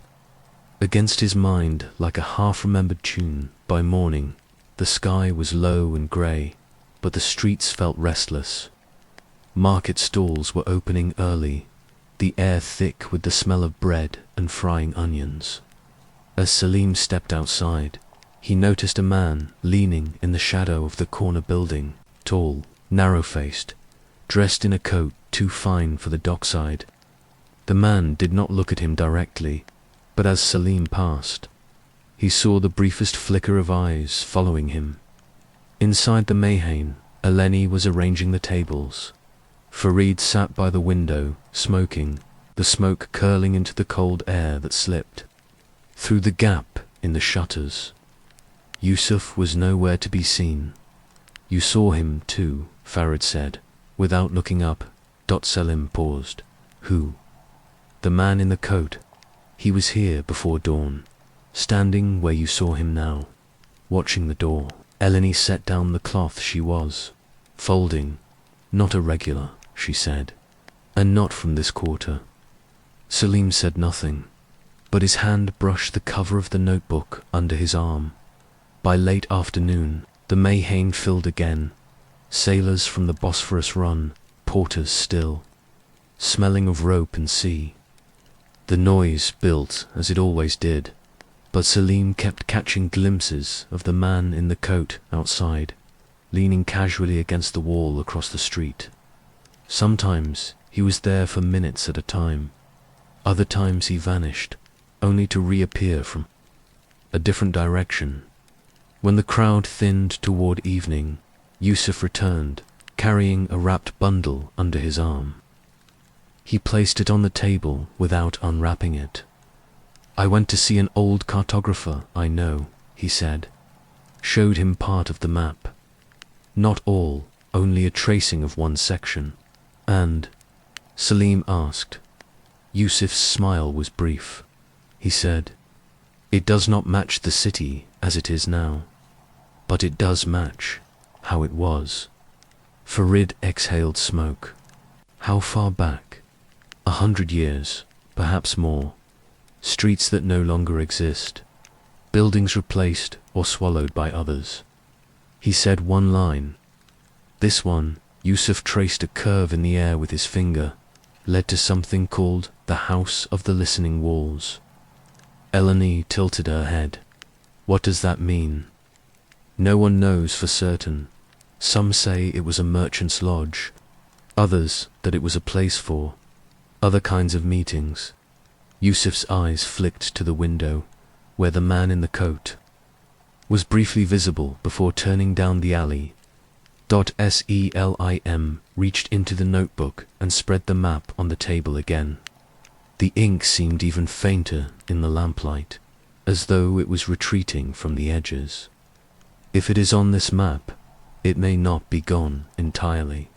against his mind like a half-remembered tune. By morning, the sky was low and grey, but the streets felt restless. Market stalls were opening early, the air thick with the smell of bread and frying onions. As Selim stepped outside, he noticed a man leaning in the shadow of the corner building, tall, narrow-faced, dressed in a coat too fine for the dockside. The man did not look at him directly, but as Selim passed, he saw the briefest flicker of eyes following him. Inside the Mayhane, Eleni was arranging the tables. Farid sat by the window, smoking, the smoke curling into the cold air that slipped through the gap in the shutters. Yusuf was nowhere to be seen. "You saw him too," Farid said, without looking up. Selim paused. Who? The man in the coat. He was here before dawn, standing where you saw him now, watching the door. Eleni set down the cloth she was folding. Not a regular, she said, and not from this quarter. Selim said nothing, but his hand brushed the cover of the notebook under his arm. By late afternoon, the Mayhane filled again. Sailors from the Bosphorus run, porters still, smelling of rope and sea. The noise built as it always did, but Selim kept catching glimpses of the man in the coat outside, leaning casually against the wall across the street. Sometimes he was there for minutes at a time. Other times he vanished, only to reappear from a different direction. When the crowd thinned toward evening, Yusuf returned, carrying a wrapped bundle under his arm. He placed it on the table without unwrapping it. I went to see an old cartographer I know, he said. Showed him part of the map. Not all, only a tracing of one section. And? Selim asked. Yusuf's smile was brief. He said, it does not match the city as it is now, but it does match how it was. Farid exhaled smoke. How far back? 100 years, perhaps more. Streets that no longer exist. Buildings replaced or swallowed by others. He said one line. This one, Yusuf traced a curve in the air with his finger, led to something called the House of the Listening Walls. Eleni tilted her head. What does that mean? No one knows for certain. Some say it was a merchant's lodge, others that it was a place for other kinds of meetings. Yusuf's eyes flicked to the window, where the man in the coat was briefly visible before turning down the alley. Selim reached into the notebook and spread the map on the table again. The ink seemed even fainter in the lamplight, as though it was retreating from the edges. If it is on this map, it may not be gone entirely.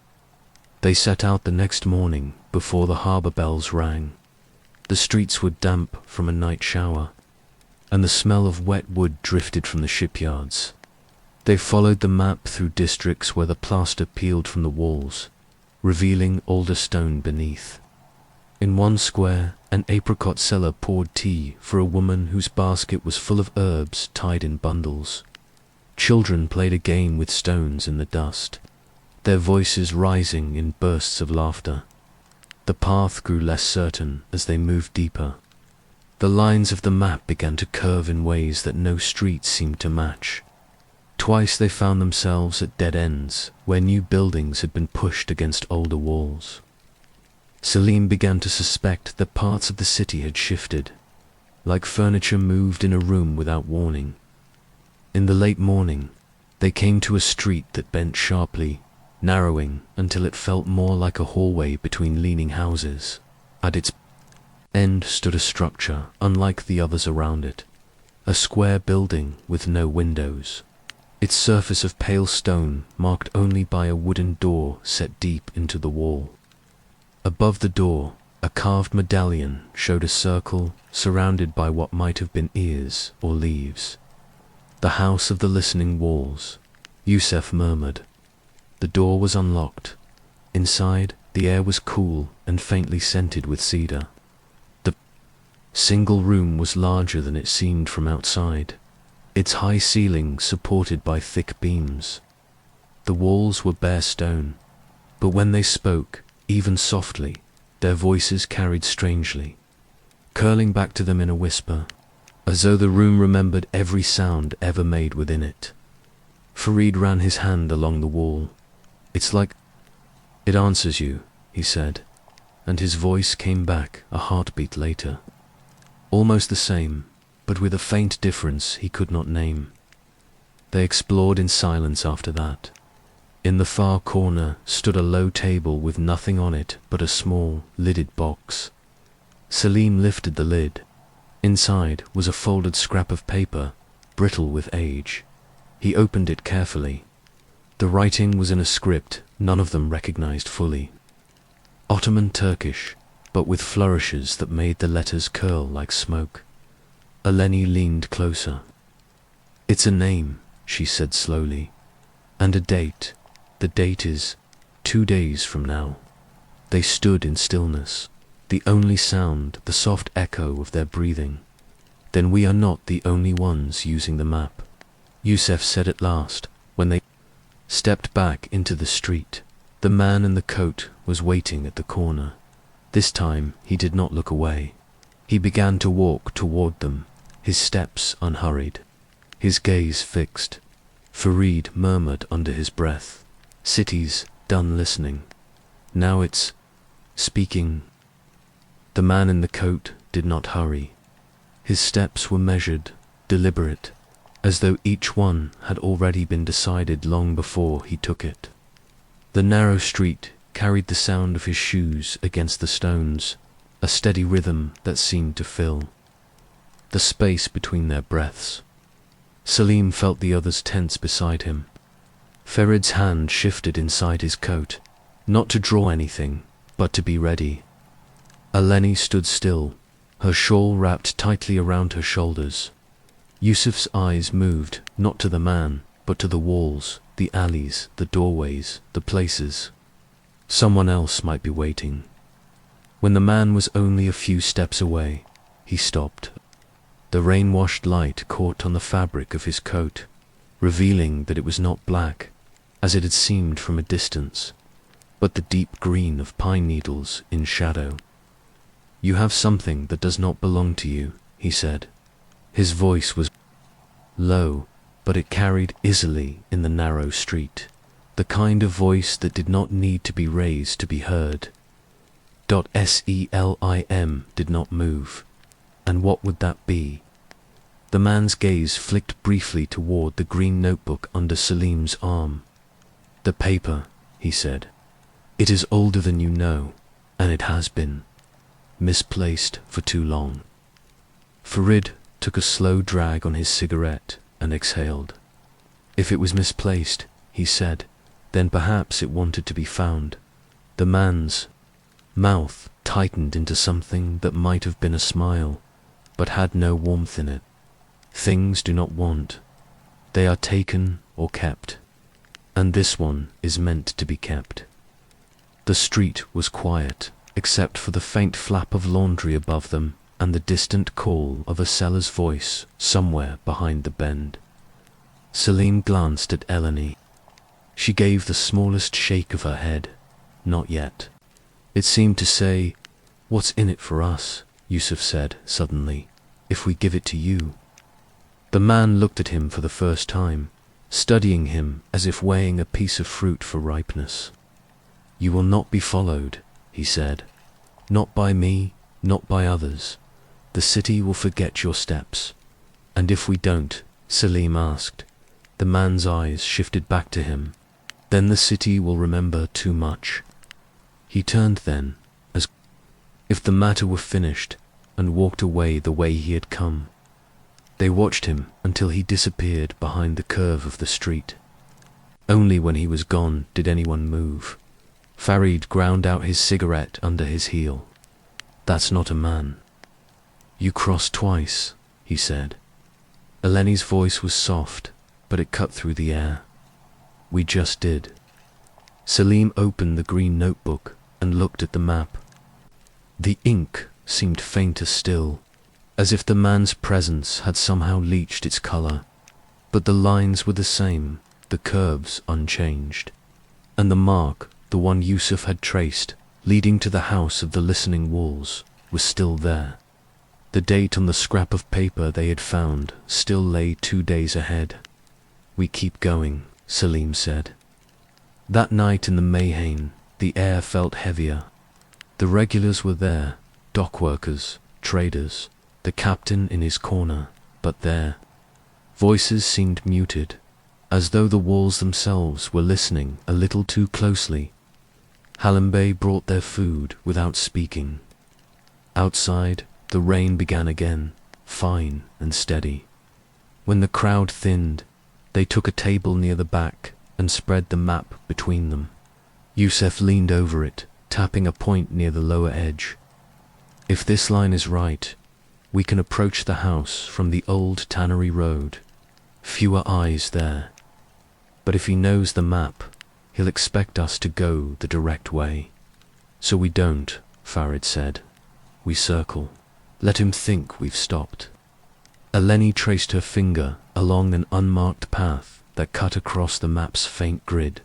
They set out the next morning before the harbour bells rang. The streets were damp from a night shower, and the smell of wet wood drifted from the shipyards. They followed the map through districts where the plaster peeled from the walls, revealing older stone beneath. In one square, an apricot seller poured tea for a woman whose basket was full of herbs tied in bundles. Children played a game with stones in the dust, their voices rising in bursts of laughter. The path grew less certain as they moved deeper. The lines of the map began to curve in ways that no street seemed to match. Twice they found themselves at dead ends, where new buildings had been pushed against older walls. Selim began to suspect that parts of the city had shifted, like furniture moved in a room without warning. In the late morning, they came to a street that bent sharply, narrowing until it felt more like a hallway between leaning houses. At its end stood a structure unlike the others around it, a square building with no windows. Its surface of pale stone marked only by a wooden door set deep into the wall. Above the door, a carved medallion showed a circle surrounded by what might have been ears or leaves. The House of the Listening Walls, Yusuf murmured. The door was unlocked. Inside, the air was cool and faintly scented with cedar. The single room was larger than it seemed from outside, its high ceiling supported by thick beams. The walls were bare stone, but when they spoke, even softly, their voices carried strangely, curling back to them in a whisper, as though the room remembered every sound ever made within it. Farid ran his hand along the wall. It's like it answers you, he said, and his voice came back a heartbeat later. Almost the same, but with a faint difference he could not name. They explored in silence after that. In the far corner stood a low table with nothing on it but a small, lidded box. Selim lifted the lid. Inside was a folded scrap of paper, brittle with age. He opened it carefully. The writing was in a script none of them recognized fully. Ottoman Turkish, but with flourishes that made the letters curl like smoke. Eleni leaned closer. "It's a name," she said slowly, "and a date. The date is 2 days from now." They stood in stillness, the only sound the soft echo of their breathing. "Then we are not the only ones using the map," Yusuf said at last, when they stepped back into the street. The man in the coat was waiting at the corner. This time he did not look away. He began to walk toward them, his steps unhurried, his gaze fixed. Farid murmured under his breath, "City's done listening. Now it's speaking." The man in the coat did not hurry. His steps were measured, deliberate, as though each one had already been decided long before he took it. The narrow street carried the sound of his shoes against the stones, a steady rhythm that seemed to fill the space between their breaths. Salim felt the others tense beside him. Farid's hand shifted inside his coat, not to draw anything, but to be ready. Eleni stood still, her shawl wrapped tightly around her shoulders. Yusuf's eyes moved not to the man, but to the walls, the alleys, the doorways, the places. Someone else might be waiting. When the man was only a few steps away, he stopped. The rain-washed light caught on the fabric of his coat, revealing that it was not black, as it had seemed from a distance, but the deep green of pine needles in shadow. "You have something that does not belong to you," he said. His voice was low, but it carried easily in the narrow street, the kind of voice that did not need to be raised to be heard. Selim did not move. And what would that be? The man's gaze flicked briefly toward the green notebook under Salim's arm. "The paper," he said. "It is older than you know, and it has been misplaced for too long." Farid took a slow drag on his cigarette and exhaled. "If it was misplaced," he said, "then perhaps it wanted to be found." The man's mouth tightened into something that might have been a smile, but had no warmth in it. Things do not want. They are taken or kept, and this one is meant to be kept. The street was quiet, except for the faint flap of laundry above them and the distant call of a seller's voice somewhere behind the bend. Salim glanced at Eleni. She gave the smallest shake of her head. "Not yet." It seemed to say, "What's in it for us?" Yusuf said suddenly, "if we give it to you." The man looked at him for the first time, studying him as if weighing a piece of fruit for ripeness. "You will not be followed," he said. "Not by me, not by others. The city will forget your steps." "And if we don't?" Salim asked. The man's eyes shifted back to him. "Then the city will remember too much." He turned then, as if the matter were finished, and walked away the way he had come. They watched him until he disappeared behind the curve of the street. Only when he was gone did anyone move. Farid ground out his cigarette under his heel. "That's not a man." "You crossed twice," he said. Eleni's voice was soft, but it cut through the air. "We just did." Salim opened the green notebook and looked at the map. The ink seemed fainter still, as if the man's presence had somehow leached its color. But the lines were the same, the curves unchanged. And the mark, the one Yusuf had traced, leading to the house of the listening wolves, was still there. The date on the scrap of paper they had found still lay 2 days ahead. "We keep going," Salim said. That night in the Mayhain, the air felt heavier. The regulars were there, dock workers, traders, the captain in his corner, but their voices seemed muted, as though the walls themselves were listening a little too closely. Halimbe brought their food without speaking. Outside, the rain began again, fine and steady. When the crowd thinned, they took a table near the back and spread the map between them. Yusuf leaned over it, tapping a point near the lower edge. If this line is right, we can approach the house from the old tannery road. Fewer eyes there. But if he knows the map, he'll expect us to go the direct way. So we don't, Farid said. We circle. Let him think we've stopped. Eleni traced her finger along an unmarked path that cut across the map's faint grid.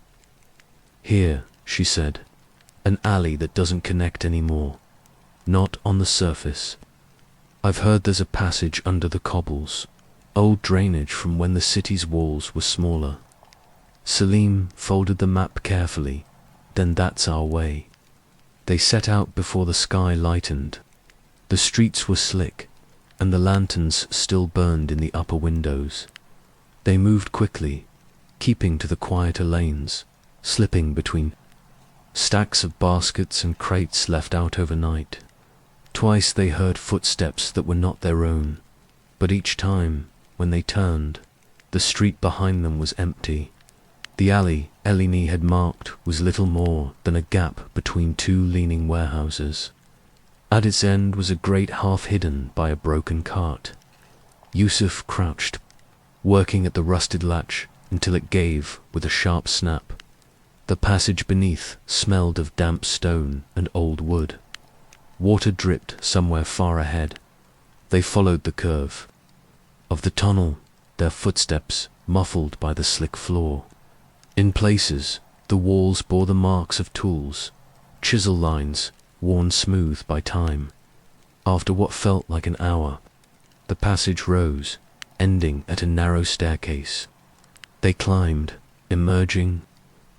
Here, she said, an alley that doesn't connect anymore. Not on the surface. I've heard there's a passage under the cobbles, old drainage from when the city's walls were smaller. Salim folded the map carefully. Then that's our way. They set out before the sky lightened. The streets were slick, and the lanterns still burned in the upper windows. They moved quickly, keeping to the quieter lanes, slipping between stacks of baskets and crates left out overnight. Twice they heard footsteps that were not their own, but each time, when they turned, the street behind them was empty. The alley Eleni had marked was little more than a gap between two leaning warehouses. At its end was a grate half hidden by a broken cart. Yusuf crouched, working at the rusted latch until it gave with a sharp snap. The passage beneath smelled of damp stone and old wood. Water dripped somewhere far ahead. They followed the curve of the tunnel, their footsteps muffled by the slick floor. In places, the walls bore the marks of tools, chisel lines worn smooth by time. After what felt like an hour, the passage rose, ending at a narrow staircase. They climbed, emerging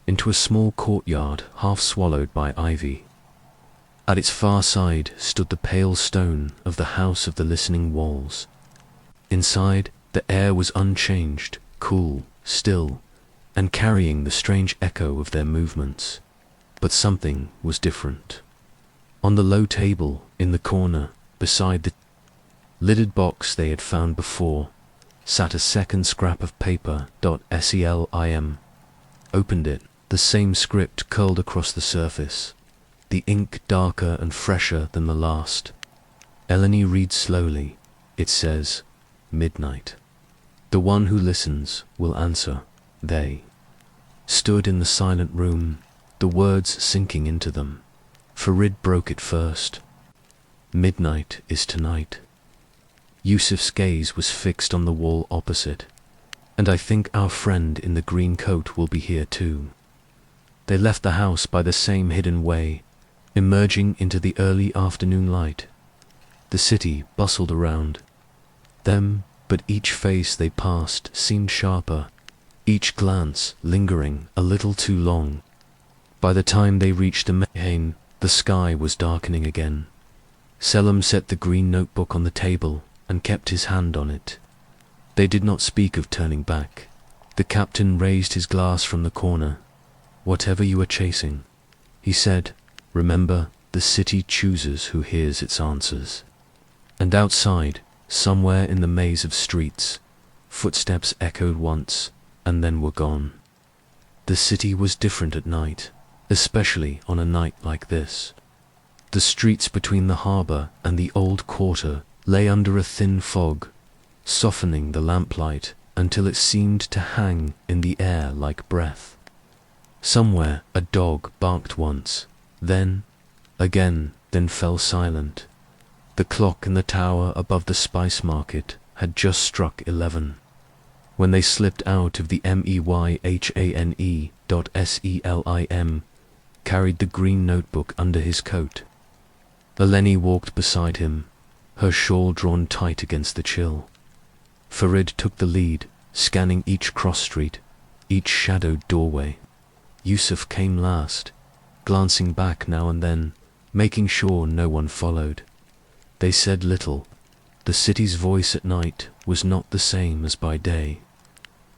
into a small courtyard half swallowed by ivy. At its far side stood the pale stone of the House of the Listening Walls. Inside, the air was unchanged, cool, still, and carrying the strange echo of their movements. But something was different. On the low table in the corner, beside the lidded box they had found before, sat a second scrap of paper. Selim opened it, the same script curled across the surface, the ink darker and fresher than the last. Eleni reads slowly. It says, midnight. The one who listens will answer. They stood in the silent room, the words sinking into them. Farid broke it first. Midnight is tonight. Yusuf's gaze was fixed on the wall opposite. And I think our friend in the green coat will be here too. They left the house by the same hidden way, emerging into the early afternoon light. The city bustled around them, but each face they passed seemed sharper, each glance lingering a little too long. By the time they reached the Mehane, the sky was darkening again. Selim set the green notebook on the table and kept his hand on it. They did not speak of turning back. The captain raised his glass from the corner. Whatever you are chasing, he said, remember, the city chooses who hears its answers. And outside, somewhere in the maze of streets, footsteps echoed once and then were gone. The city was different at night, especially on a night like this. The streets between the harbour and the old quarter lay under a thin fog, softening the lamplight until it seemed to hang in the air like breath. Somewhere a dog barked once, then, again, then fell silent. The clock in the tower above the spice market had just struck 11. When they slipped out of the Meyhane. Carried the green notebook under his coat. Eleni walked beside him, her shawl drawn tight against the chill. Farid took the lead, scanning each cross street, each shadowed doorway. Yusuf came last, glancing back now and then, making sure no one followed. They said little. The city's voice at night was not the same as by day.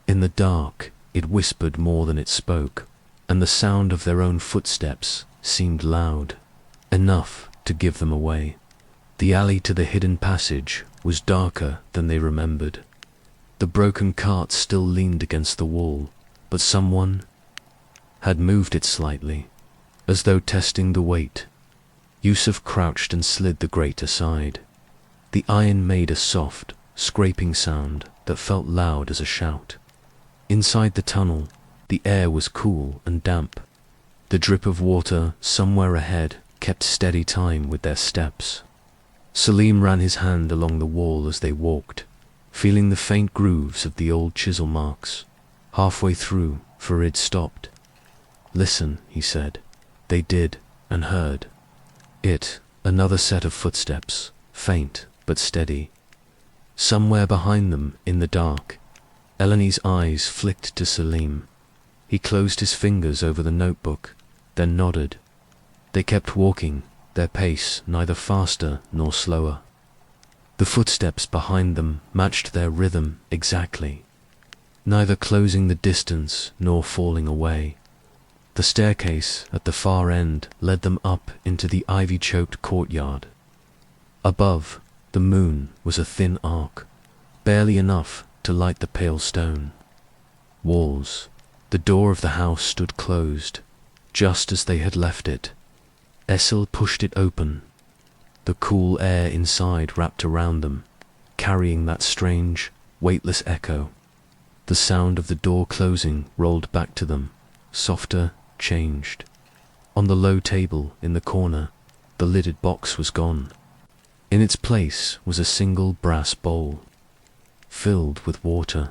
In the dark, it whispered more than it spoke, and the sound of their own footsteps seemed loud, enough to give them away. The alley to the hidden passage was darker than they remembered. The broken cart still leaned against the wall, but someone had moved it slightly. as though testing the weight. Yusuf crouched and slid the grate aside. The iron made a soft, scraping sound that felt loud as a shout. Inside the tunnel, the air was cool and damp. The drip of water somewhere ahead kept steady time with their steps. Salim ran his hand along the wall as they walked, feeling the faint grooves of the old chisel marks. Halfway through, Farid stopped. "Listen," he said. They did, and heard. Another set of footsteps, faint but steady. Somewhere behind them, in the dark, Eleni's eyes flicked to Salim. He closed his fingers over the notebook, then nodded. They kept walking, their pace neither faster nor slower. The footsteps behind them matched their rhythm exactly, neither closing the distance nor falling away. The staircase at the far end led them up into the ivy-choked courtyard. Above, the moon was a thin arc, barely enough to light the pale stone. Walls. The door of the house stood closed, just as they had left it. Essel pushed it open. The cool air inside wrapped around them, carrying that strange, weightless echo. The sound of the door closing rolled back to them, softer, changed. On the low table in the corner, the lidded box was gone. In its place was a single brass bowl, filled with water.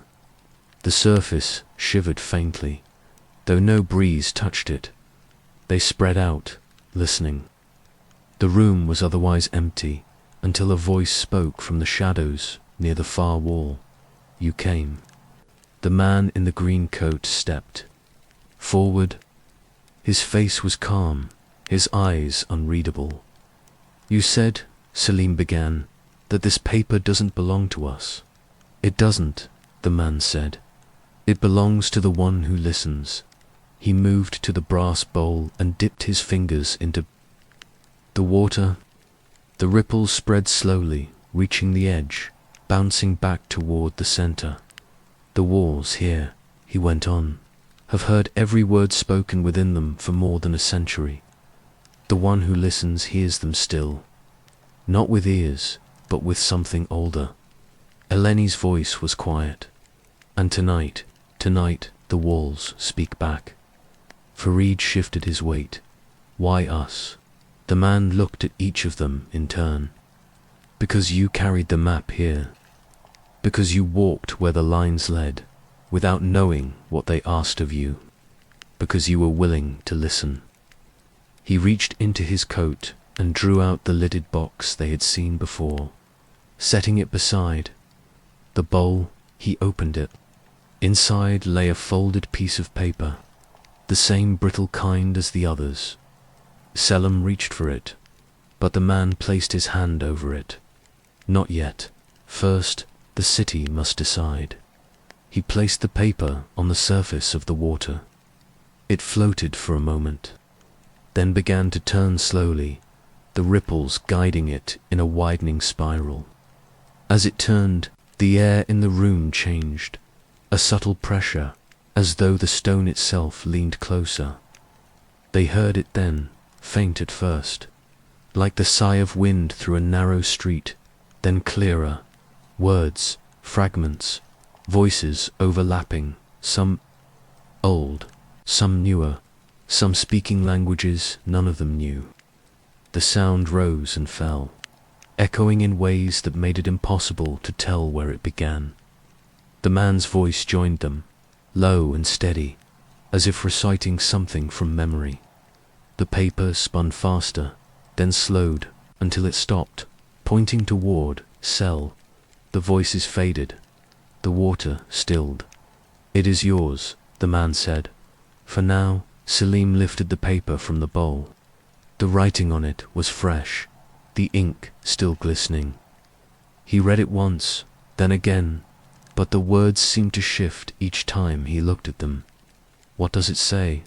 The surface shivered faintly, though no breeze touched it. They spread out, listening. The room was otherwise empty, until a voice spoke from the shadows near the far wall. "You came." The man in the green coat stepped forward. His face was calm, his eyes unreadable. "You said," Salim began, "that this paper doesn't belong to us." "It doesn't," the man said. "It belongs to the one who listens." He moved to the brass bowl and dipped his fingers into the water. The ripples spread slowly, reaching the edge, bouncing back toward the center. "The walls here," he went on, "have heard every word spoken within them for more than a century. The one who listens hears them still, not with ears, but with something older." Eleni's voice was quiet. "And tonight, the walls speak back." Farid shifted his weight. "Why us?" The man looked at each of them in turn. "Because you carried the map here. Because you walked where the lines led, without knowing what they asked of you. Because you were willing to listen." He reached into his coat and drew out the lidded box they had seen before. Setting it beside the bowl, he opened it. Inside lay a folded piece of paper, the same brittle kind as the others. Selim reached for it, but the man placed his hand over it. "Not yet. First, the city must decide." He placed the paper on the surface of the water. It floated for a moment, then began to turn slowly, the ripples guiding it in a widening spiral. As it turned, the air in the room changed, a subtle pressure, as though the stone itself leaned closer. They heard it then, faint at first, like the sigh of wind through a narrow street, then clearer, words, fragments, voices overlapping, some old, some newer, some speaking languages none of them knew. The sound rose and fell, echoing in ways that made it impossible to tell where it began. The man's voice joined them, low and steady, as if reciting something from memory. The paper spun faster, then slowed until it stopped, pointing toward Cell. The voices faded. The water stilled. "It is yours," the man said. For now, Salim lifted the paper from the bowl. The writing on it was fresh, the ink still glistening. He read it once, then again, but the words seemed to shift each time he looked at them. "What does it say?"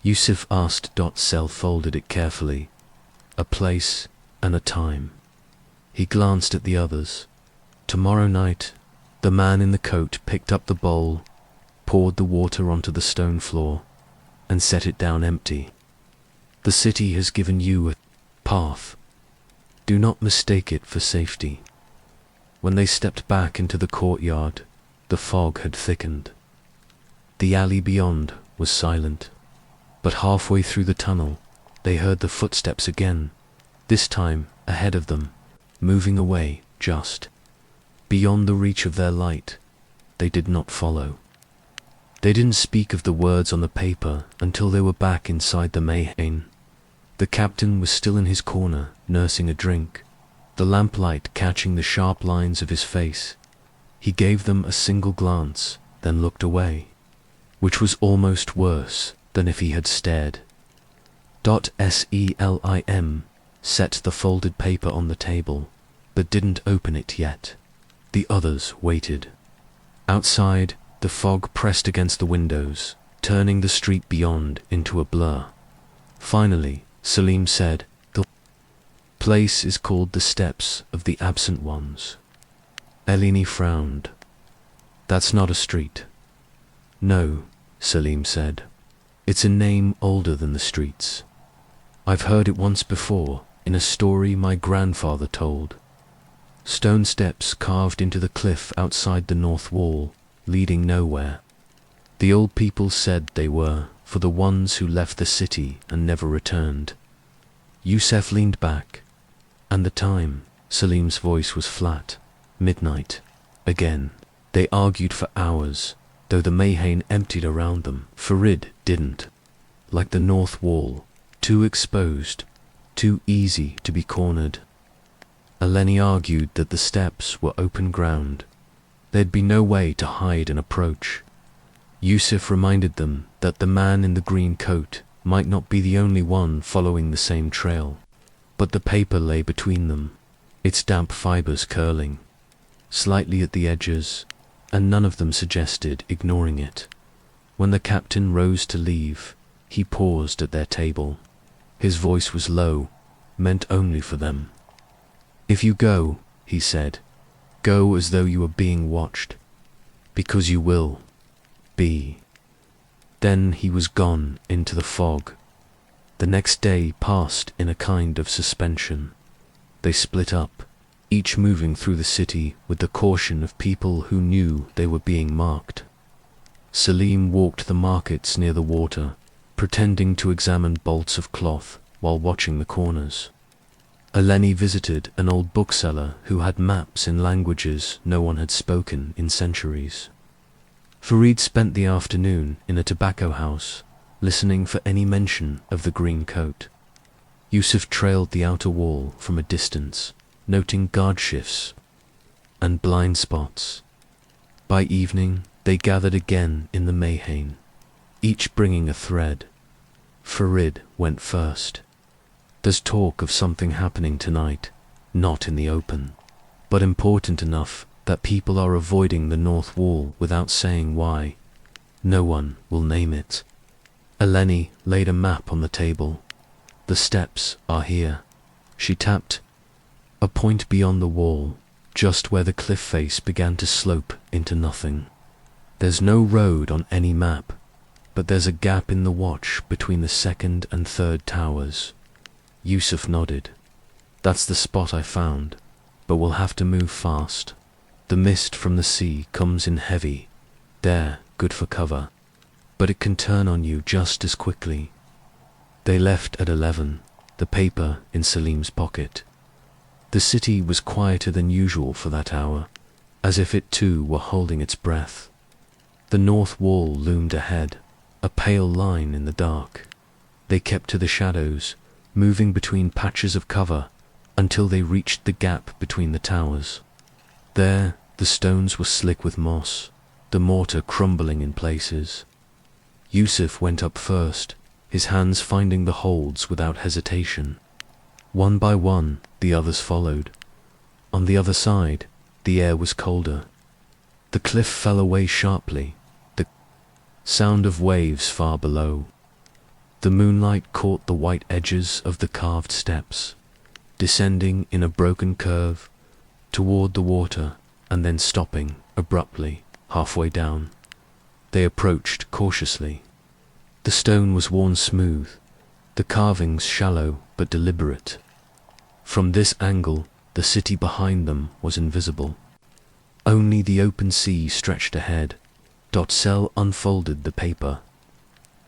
Yusuf asked. Cell folded it carefully. "A place and a time." He glanced at the others. "Tomorrow night." The man in the coat picked up the bowl, poured the water onto the stone floor, and set it down empty. The city has given you a path. Do not mistake it for safety. When they stepped back into the courtyard, the fog had thickened. The alley beyond was silent, but halfway through the tunnel, they heard the footsteps again, this time ahead of them, moving away just beyond the reach of their light. They did not follow. They didn't speak of the words on the paper until they were back inside the Mayhane. The captain was still in his corner, nursing a drink, the lamplight catching the sharp lines of his face. He gave them a single glance, then looked away, which was almost worse than if he had stared. Selim set the folded paper on the table, but didn't open it yet. The others waited. Outside, the fog pressed against the windows, turning the street beyond into a blur. Finally, Selim said, "The place is called the Steps of the Absent Ones." Eleni frowned. "That's not a street." "No," Selim said. "It's a name older than the streets. I've heard it once before, in a story my grandfather told. Stone steps carved into the cliff outside the north wall, leading nowhere. The old people said they were for the ones who left the city and never returned." Yusuf leaned back. "And the time?" Selim's voice was flat. "Midnight. Again." They argued for hours, though the Mayhane emptied around them. Farid didn't. Like the north wall, too exposed, too easy to be cornered. Eleni argued that the steps were open ground. There'd be no way to hide and approach. Yusuf reminded them that the man in the green coat might not be the only one following the same trail. But the paper lay between them, its damp fibers curling slightly at the edges, and none of them suggested ignoring it. When the captain rose to leave, he paused at their table. His voice was low, meant only for them. "If you go," he said, "go as though you were being watched, because you will be." Then he was gone into the fog. The next day passed in a kind of suspension. They split up, each moving through the city with the caution of people who knew they were being marked. Selim walked the markets near the water, pretending to examine bolts of cloth while watching the corners. Eleni visited an old bookseller who had maps in languages no one had spoken in centuries. Farid spent the afternoon in a tobacco house, listening for any mention of the green coat. Yusuf trailed the outer wall from a distance, noting guard shifts and blind spots. By evening, they gathered again in the Mayhane, each bringing a thread. Farid went first. "There's talk of something happening tonight, not in the open, but important enough that people are avoiding the north wall without saying why. No one will name it." Eleni laid a map on the table. "The steps are here." She tapped a point beyond the wall, just where the cliff face began to slope into nothing. "There's no road on any map, but there's a gap in the watch between the second and third towers." Yusuf nodded. "That's the spot I found, but we'll have to move fast. The mist from the sea comes in heavy. There, good for cover, but it can turn on you just as quickly." They left at 11, the paper in Selim's pocket. The city was quieter than usual for that hour, as if it too were holding its breath. The north wall loomed ahead, a pale line in the dark. They kept to the shadows, moving between patches of cover until they reached the gap between the towers. There, the stones were slick with moss, the mortar crumbling in places. Yusuf went up first, his hands finding the holds without hesitation. One by one, the others followed. On the other side, the air was colder. The cliff fell away sharply, the sound of waves far below. The moonlight caught the white edges of the carved steps, descending in a broken curve toward the water and then stopping abruptly halfway down. They approached cautiously. The stone was worn smooth, the carvings shallow but deliberate. From this angle, the city behind them was invisible. Only the open sea stretched ahead. Cell unfolded the paper.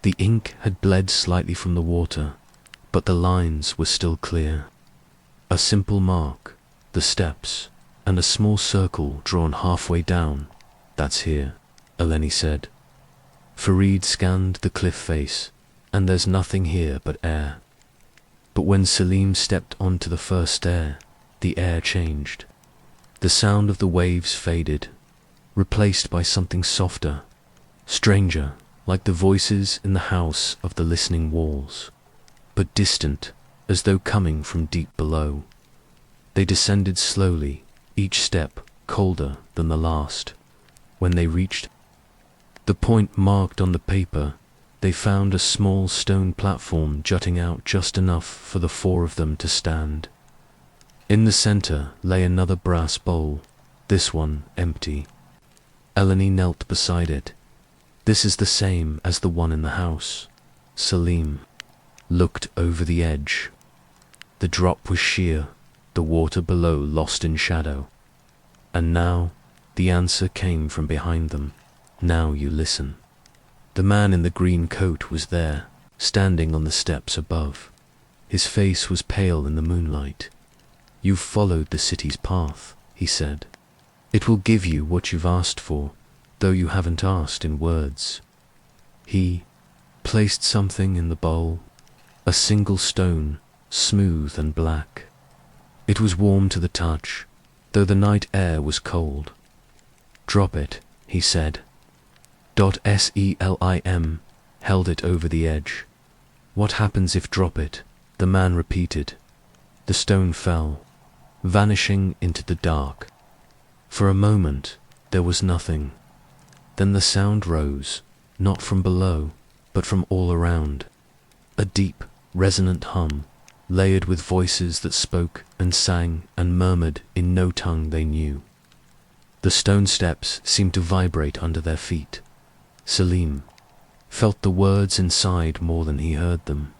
The ink had bled slightly from the water, but the lines were still clear. A simple mark, the steps, and a small circle drawn halfway down. That's here, Eleni said. Farid scanned the cliff face, and there's nothing here but air. But when Salim stepped onto the first stair, the air changed. The sound of the waves faded, replaced by something softer, stranger, like the voices in the house of the listening walls, but distant, as though coming from deep below. They descended slowly, each step colder than the last. When they reached the point marked on the paper, they found a small stone platform jutting out just enough for the four of them to stand. In the center lay another brass bowl, this one empty. Eleni knelt beside it. This is the same as the one in the house. Salim looked over the edge. The drop was sheer, the water below lost in shadow. And now the answer came from behind them. Now you listen. The man in the green coat was there, standing on the steps above. His face was pale in the moonlight. You've followed the city's path, he said. It will give you what you've asked for, though you haven't asked in words. He placed something in the bowl, a single stone, smooth and black. It was warm to the touch, though the night air was cold. Drop it, he said. Selim held it over the edge. What happens if drop it? The man repeated. The stone fell, vanishing into the dark. For a moment, there was nothing. Then the sound rose, not from below, but from all around. A deep, resonant hum, layered with voices that spoke and sang and murmured in no tongue they knew. The stone steps seemed to vibrate under their feet. Salim felt the words inside more than he heard them.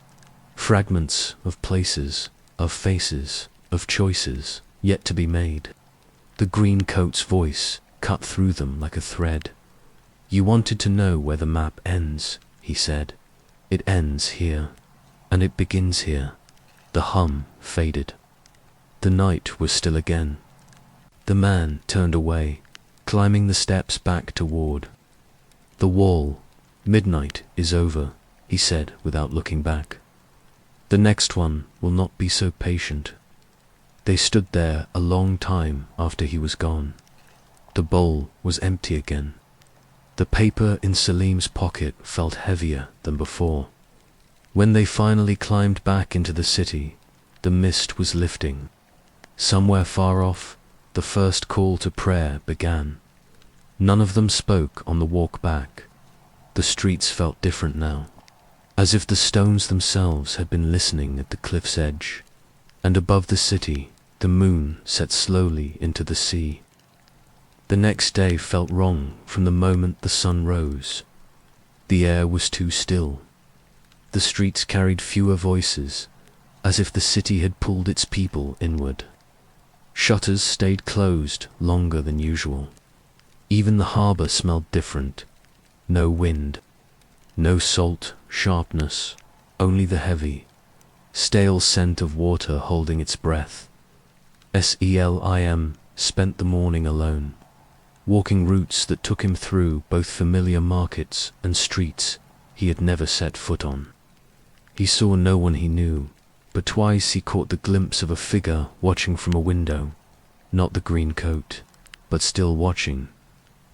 Fragments of places, of faces, of choices yet to be made. The green coat's voice cut through them like a thread. You wanted to know where the map ends, he said. It ends here, and it begins here. The hum faded. The night was still again. The man turned away, climbing the steps back toward the wall. Midnight is over, he said without looking back. The next one will not be so patient. They stood there a long time after he was gone. The bowl was empty again. The paper in Salim's pocket felt heavier than before. When they finally climbed back into the city, the mist was lifting. Somewhere far off, the first call to prayer began. None of them spoke on the walk back. The streets felt different now, as if the stones themselves had been listening at the cliff's edge. And above the city, the moon set slowly into the sea. The next day felt wrong from the moment the sun rose. The air was too still. The streets carried fewer voices, as if the city had pulled its people inward. Shutters stayed closed longer than usual. Even the harbor smelled different. No wind, no salt, sharpness, only the heavy, stale scent of water holding its breath. Selim spent the morning alone, walking routes that took him through both familiar markets and streets he had never set foot on. He saw no one he knew, but twice he caught the glimpse of a figure watching from a window, not the green coat, but still watching.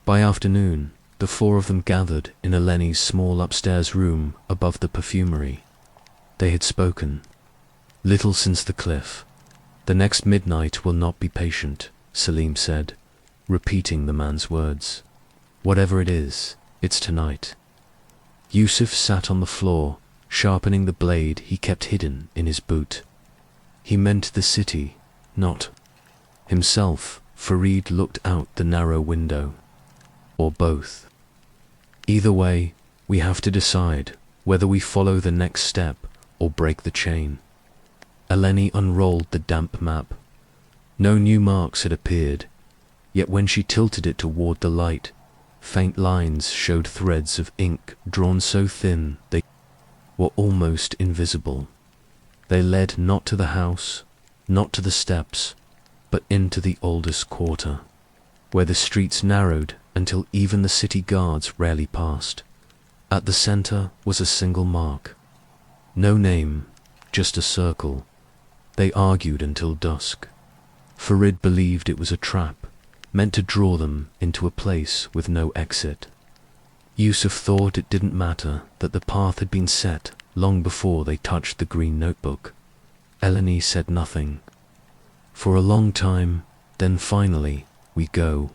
By afternoon, the four of them gathered in Eleni's small upstairs room above the perfumery. They had spoken little since the cliff. The next midnight will not be patient, Salim said, repeating the man's words. Whatever it is, it's tonight. Yusuf sat on the floor, sharpening the blade he kept hidden in his boot. He meant the city, not himself. Farid looked out the narrow window. Or both. Either way, we have to decide whether we follow the next step or break the chain. Eleni unrolled the damp map. No new marks had appeared, yet when she tilted it toward the light, faint lines showed threads of ink drawn so thin they were almost invisible. They led not to the house, not to the steps, but into the oldest quarter, where the streets narrowed until even the city guards rarely passed. At the center was a single mark. No name, just a circle. They argued until dusk. Farid believed it was a trap, meant to draw them into a place with no exit. Yusuf thought it didn't matter that the path had been set long before they touched the green notebook. Eleni said nothing. For a long time, then finally, we go.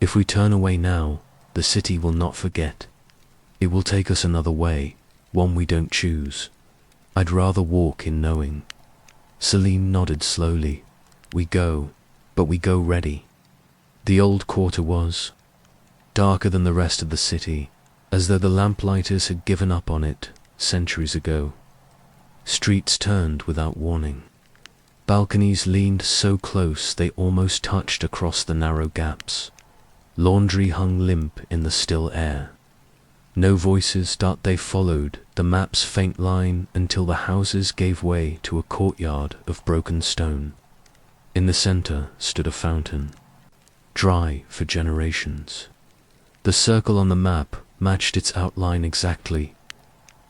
If we turn away now, the city will not forget. It will take us another way, one we don't choose. I'd rather walk in knowing. Salim nodded slowly. We go, but we go ready. The old quarter was darker than the rest of the city, as though the lamplighters had given up on it centuries ago. Streets turned without warning. Balconies leaned so close they almost touched across the narrow gaps. Laundry hung limp in the still air. No voices, they followed the map's faint line until the houses gave way to a courtyard of broken stone. In the center stood a fountain, dry for generations. The circle on the map matched its outline exactly.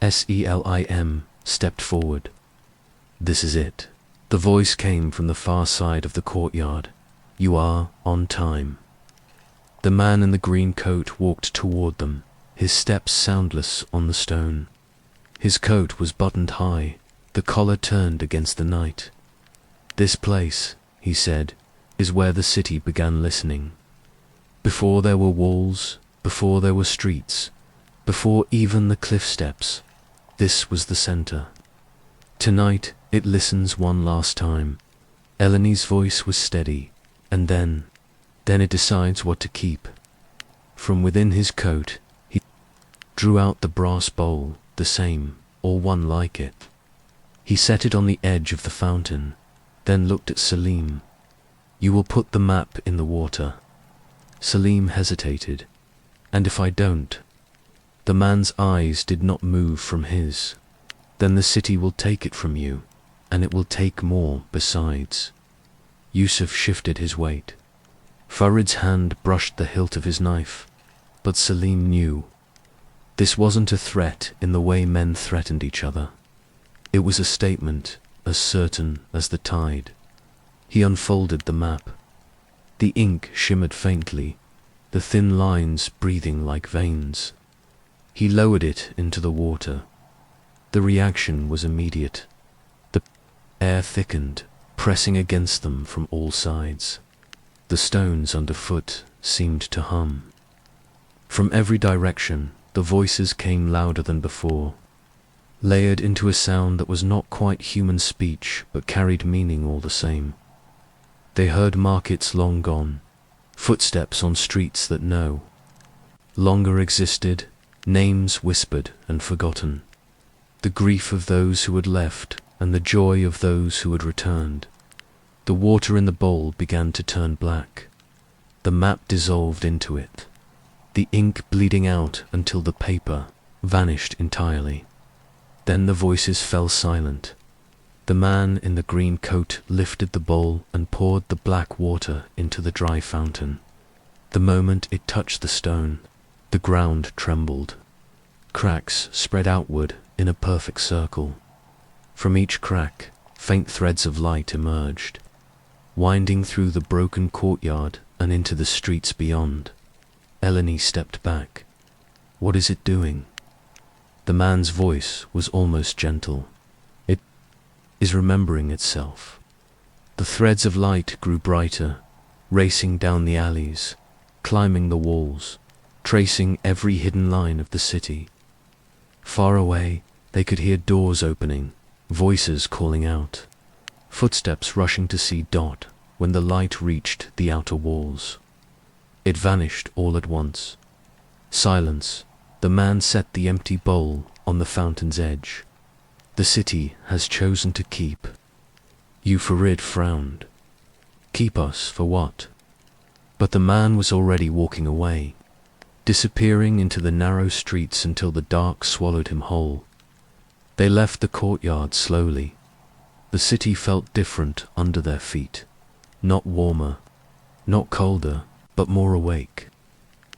Selim stepped forward. This is it. The voice came from the far side of the courtyard. You are on time. The man in the green coat walked toward them, his steps soundless on the stone. His coat was buttoned high, the collar turned against the night. This place, he said, is where the city began listening. Before there were walls, before there were streets, before even the cliff steps, this was the center. Tonight it listens one last time. Eleni's voice was steady, and then it decides what to keep. From within his coat, he drew out the brass bowl, the same, or one like it. He set it on the edge of the fountain, then looked at Salim. You will put the map in the water. Salim hesitated. And if I don't? The man's eyes did not move from his. Then the city will take it from you, and it will take more besides. Yusuf shifted his weight. Farid's hand brushed the hilt of his knife, but Salim knew. This wasn't a threat in the way men threatened each other. It was a statement as certain as the tide. He unfolded the map. The ink shimmered faintly, the thin lines breathing like veins. He lowered it into the water. The reaction was immediate. The air thickened, pressing against them from all sides. The stones underfoot seemed to hum. From every direction, the voices came louder than before, layered into a sound that was not quite human speech but carried meaning all the same. They heard markets long gone, footsteps on streets that no longer existed, names whispered and forgotten, the grief of those who had left and the joy of those who had returned. The water in the bowl began to turn black. The map dissolved into it, the ink bleeding out until the paper vanished entirely. Then the voices fell silent. The man in the green coat lifted the bowl and poured the black water into the dry fountain. The moment it touched the stone, the ground trembled. Cracks spread outward in a perfect circle. From each crack, faint threads of light emerged, winding through the broken courtyard and into the streets beyond. Eleni stepped back. What is it doing? The man's voice was almost gentle. It is remembering itself. The threads of light grew brighter, racing down the alleys, climbing the walls, tracing every hidden line of the city. Far away, they could hear doors opening, voices calling out, footsteps rushing to see Dot when the light reached the outer walls. It vanished all at once. Silence. The man set the empty bowl on the fountain's edge. The city has chosen to keep. Euphoriid frowned. Keep us for what? But the man was already walking away, disappearing into the narrow streets until the dark swallowed him whole. They left the courtyard slowly. The city felt different under their feet. Not warmer, not colder, but more awake.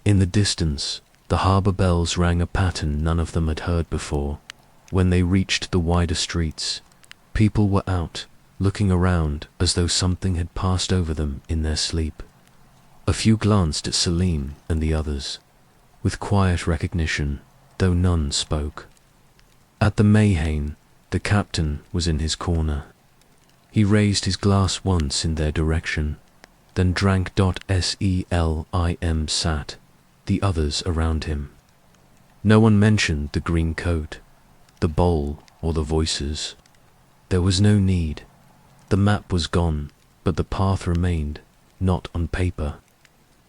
In the distance, the harbour bells rang a pattern none of them had heard before. When they reached the wider streets, people were out, looking around as though something had passed over them in their sleep. A few glanced at Selim and the others, with quiet recognition, though none spoke. At the Mayhane, the captain was in his corner. He raised his glass once in their direction, then drank. Selim sat, the others around him. No one mentioned the green coat, the bowl, or the voices. There was no need. The map was gone, but the path remained, not on paper,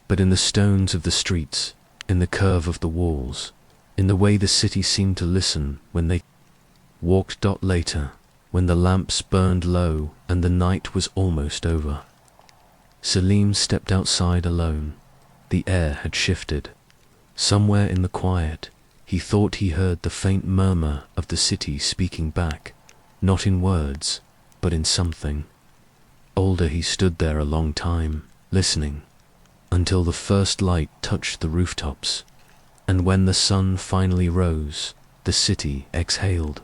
but in the stones of the streets, in the curve of the walls, in the way the city seemed to listen when they walked. Later, when the lamps burned low and the night was almost over, Selim stepped outside alone. The air had shifted. Somewhere in the quiet, he thought he heard the faint murmur of the city speaking back, not in words, but in something. Older, he stood there a long time, listening, until the first light touched the rooftops, and when the sun finally rose, the city exhaled.